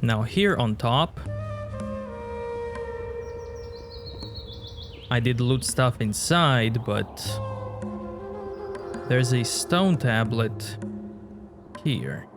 Now here on top, I did loot stuff inside, but there's a stone tablet here.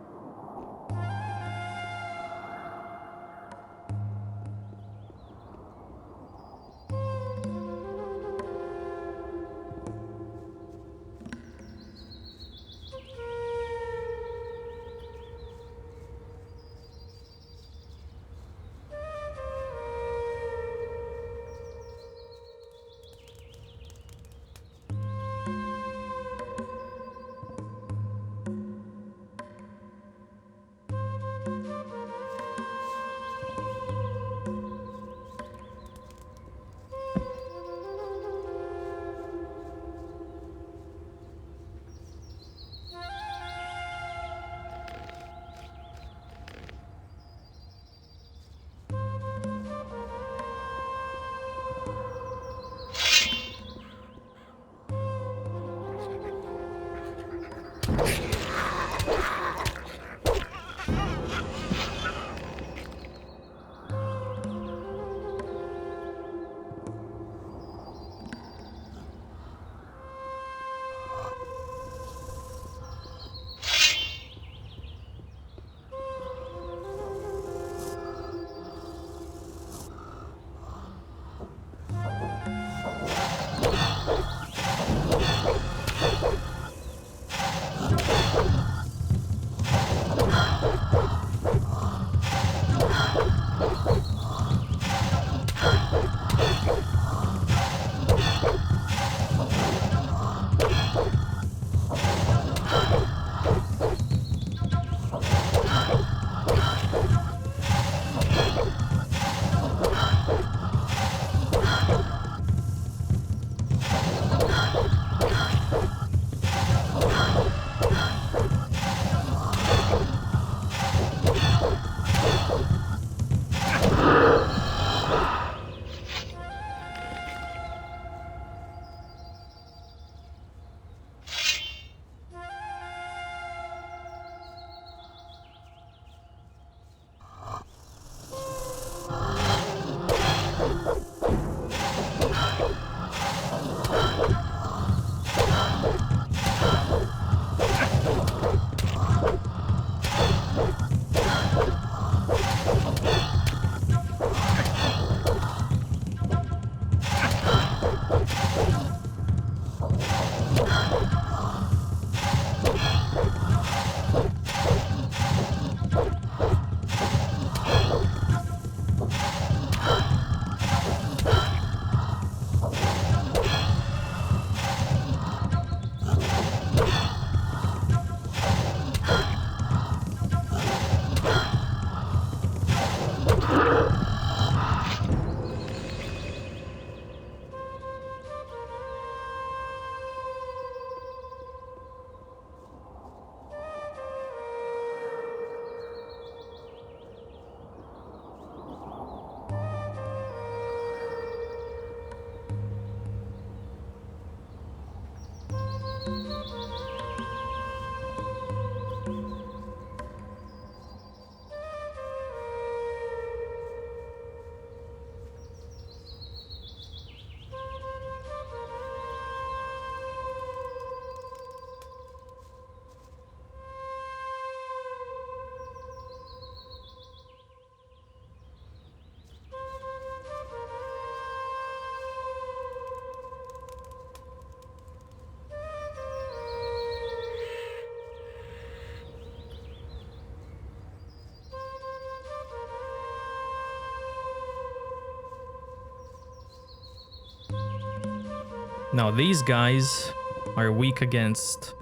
Now these guys are weak against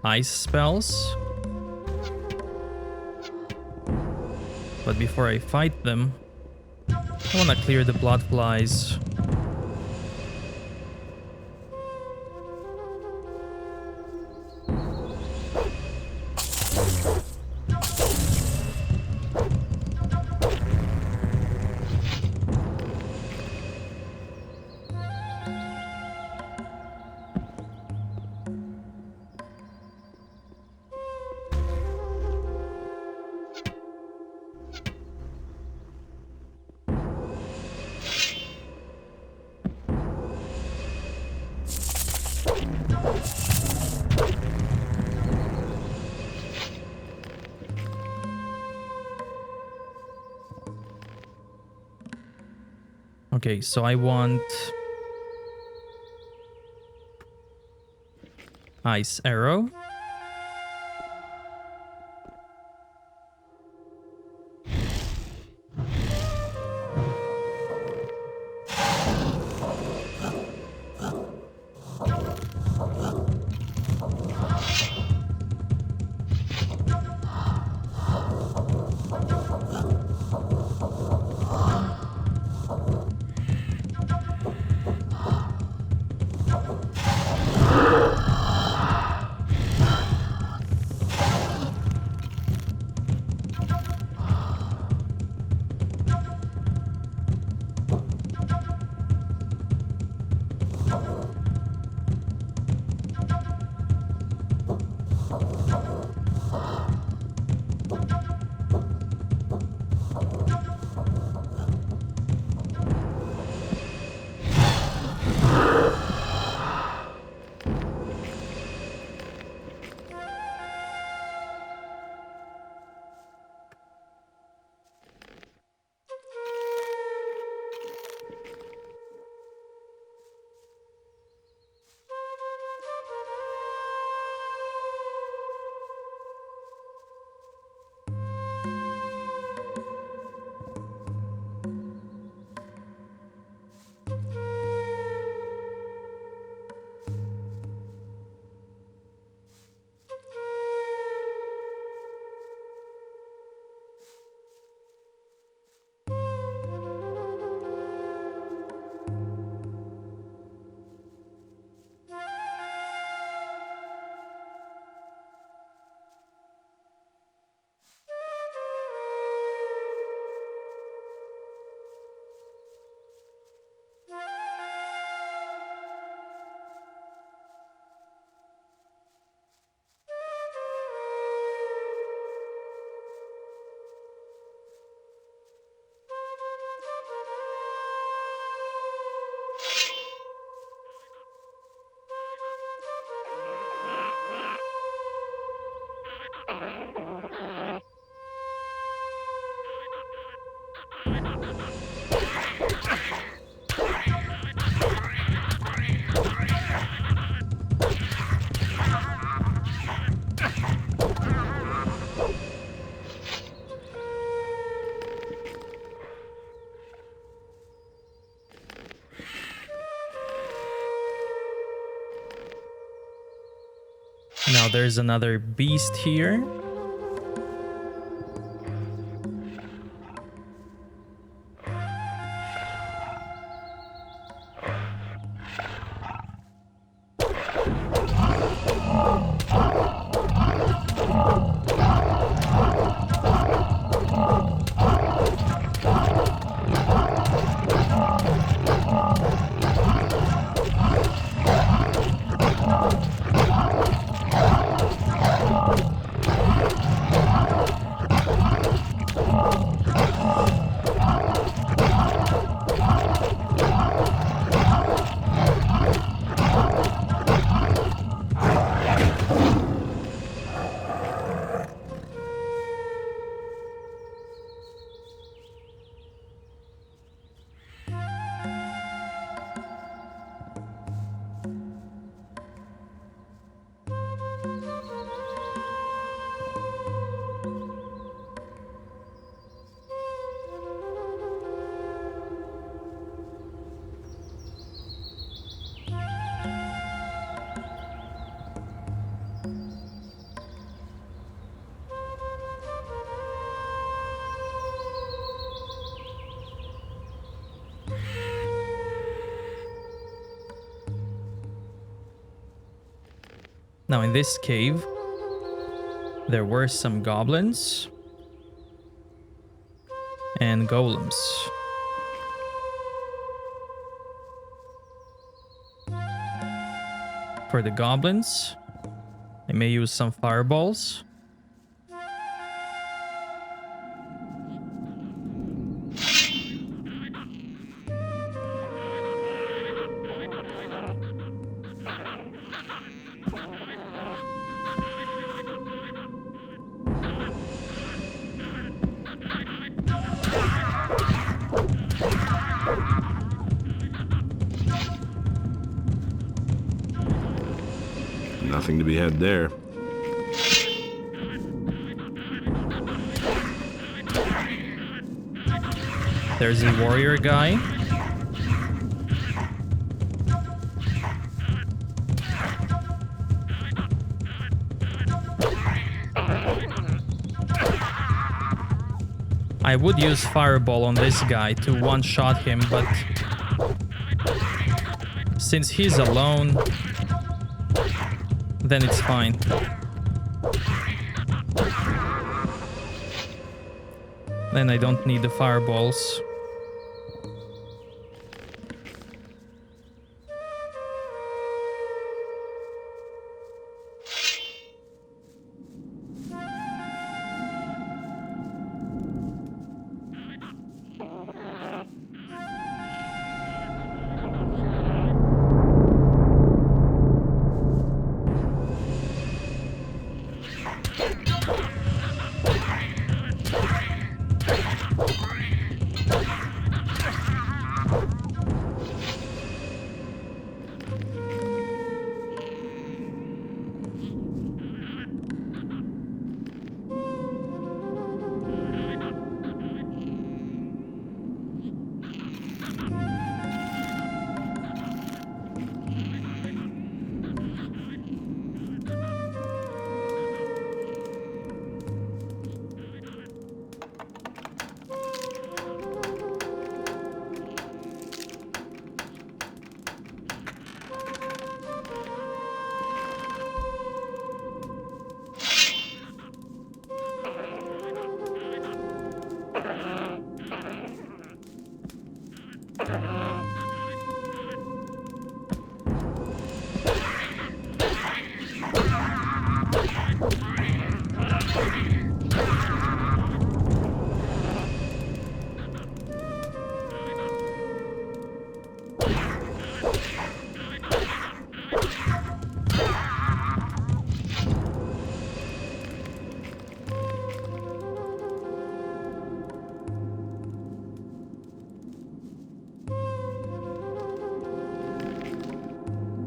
ice spells. But before I fight them, I want to clear the blood flies. Okay, so I want ice arrow. Now there's another beast here. Now in this cave, there were some goblins and golems. For the goblins, I may use some fireballs. Nothing to be had there. There's a warrior guy. I would use fireball on this guy to one-shot him, but since he's alone, then it's fine. Then I don't need the fireballs.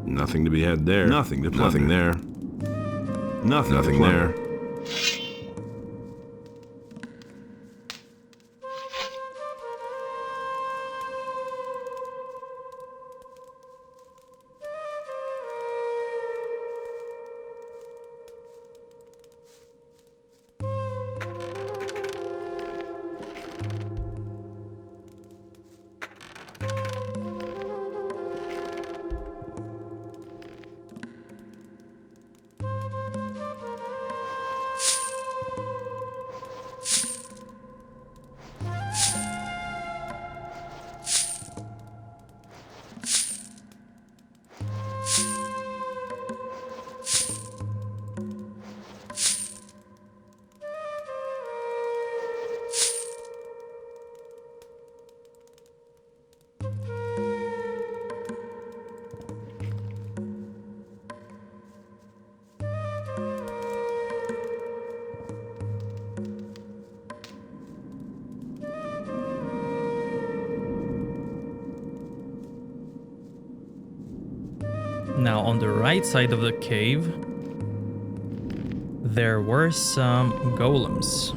Nothing to be had there. Nothing to plunder. Nothing there. Nothing there. Now on the right side of the cave, there were some golems.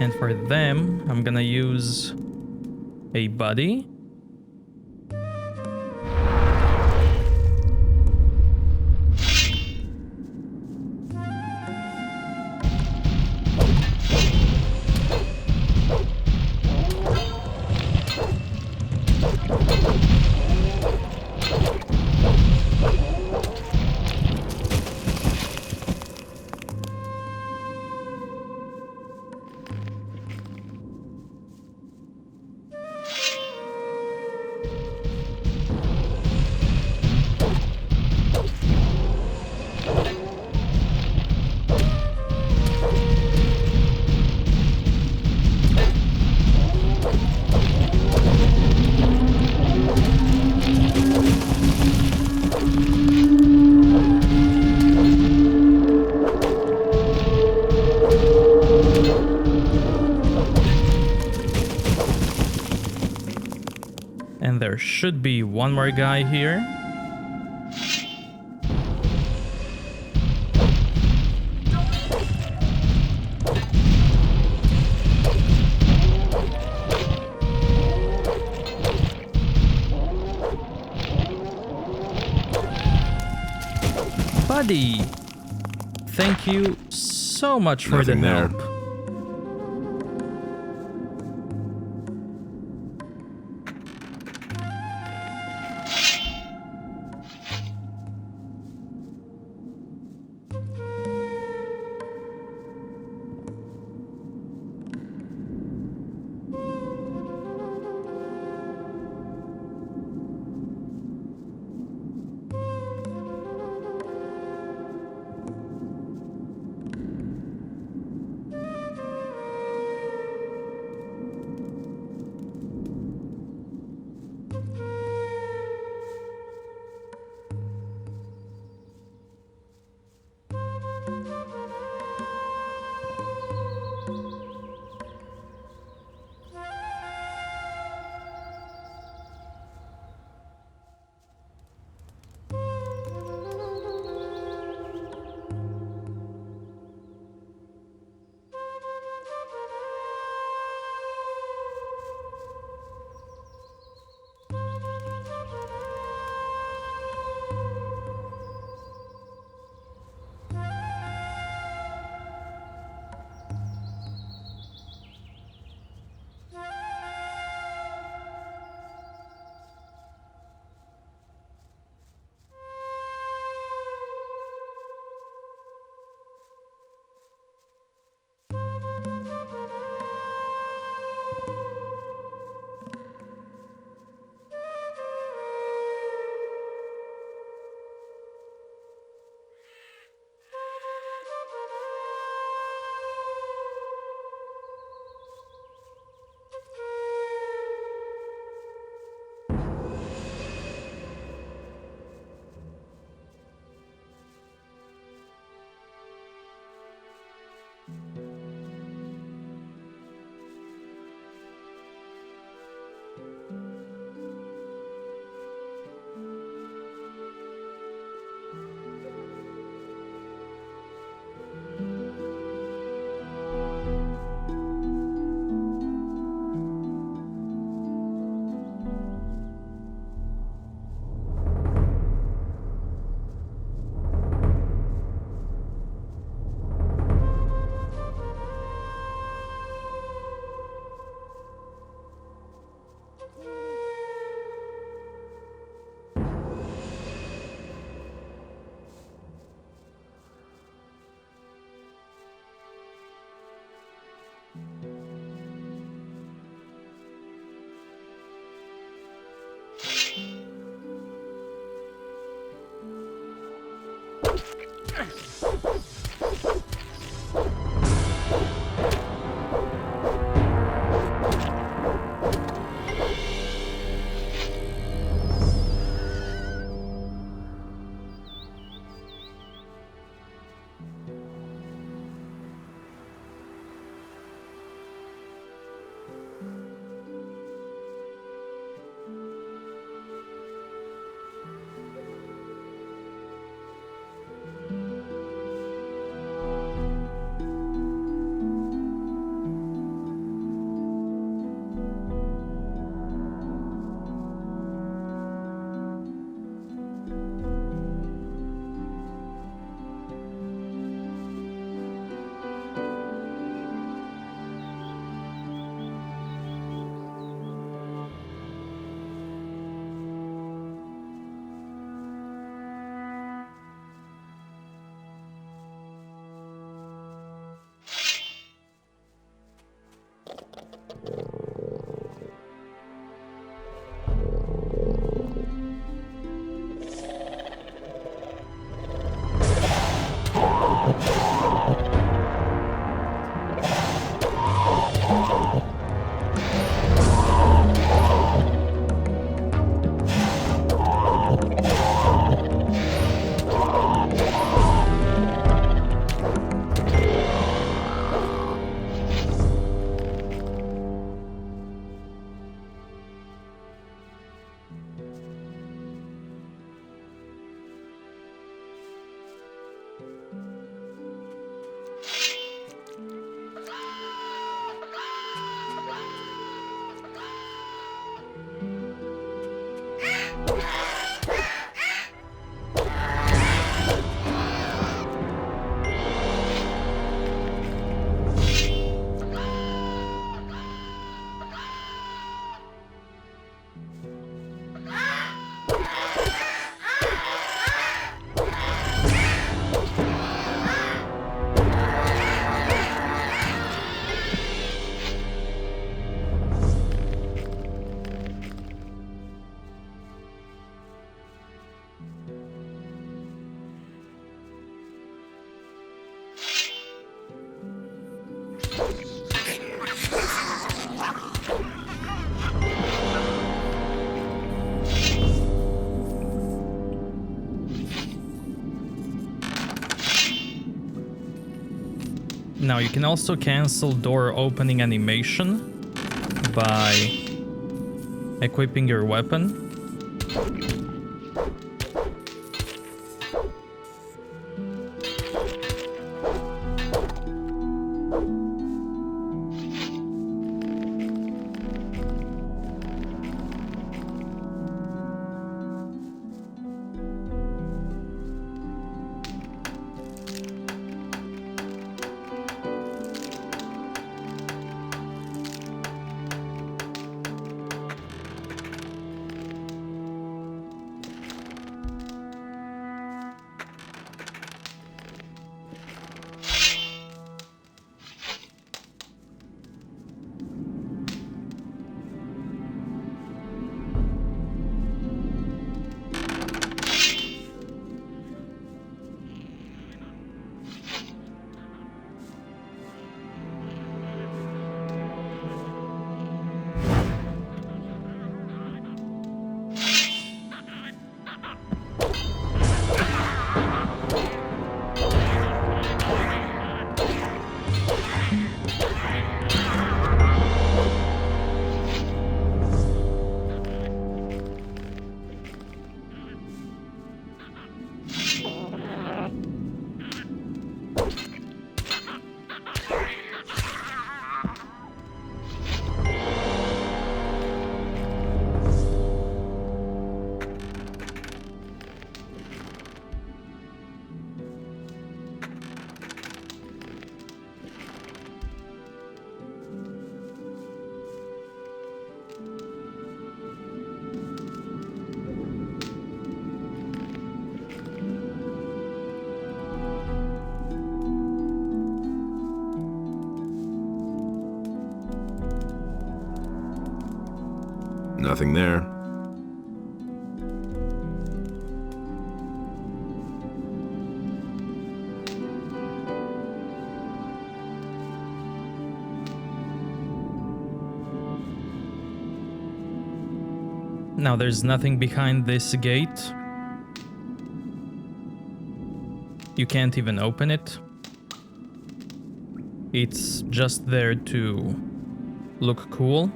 And for them, I'm gonna use a buddy. And there should be one more guy here. Buddy, thank you so much for the Nothing there. help. Now you can also cancel door opening animation by equipping your weapon. Nothing there. Now there's nothing behind this gate. You can't even open it. It's just there to look cool.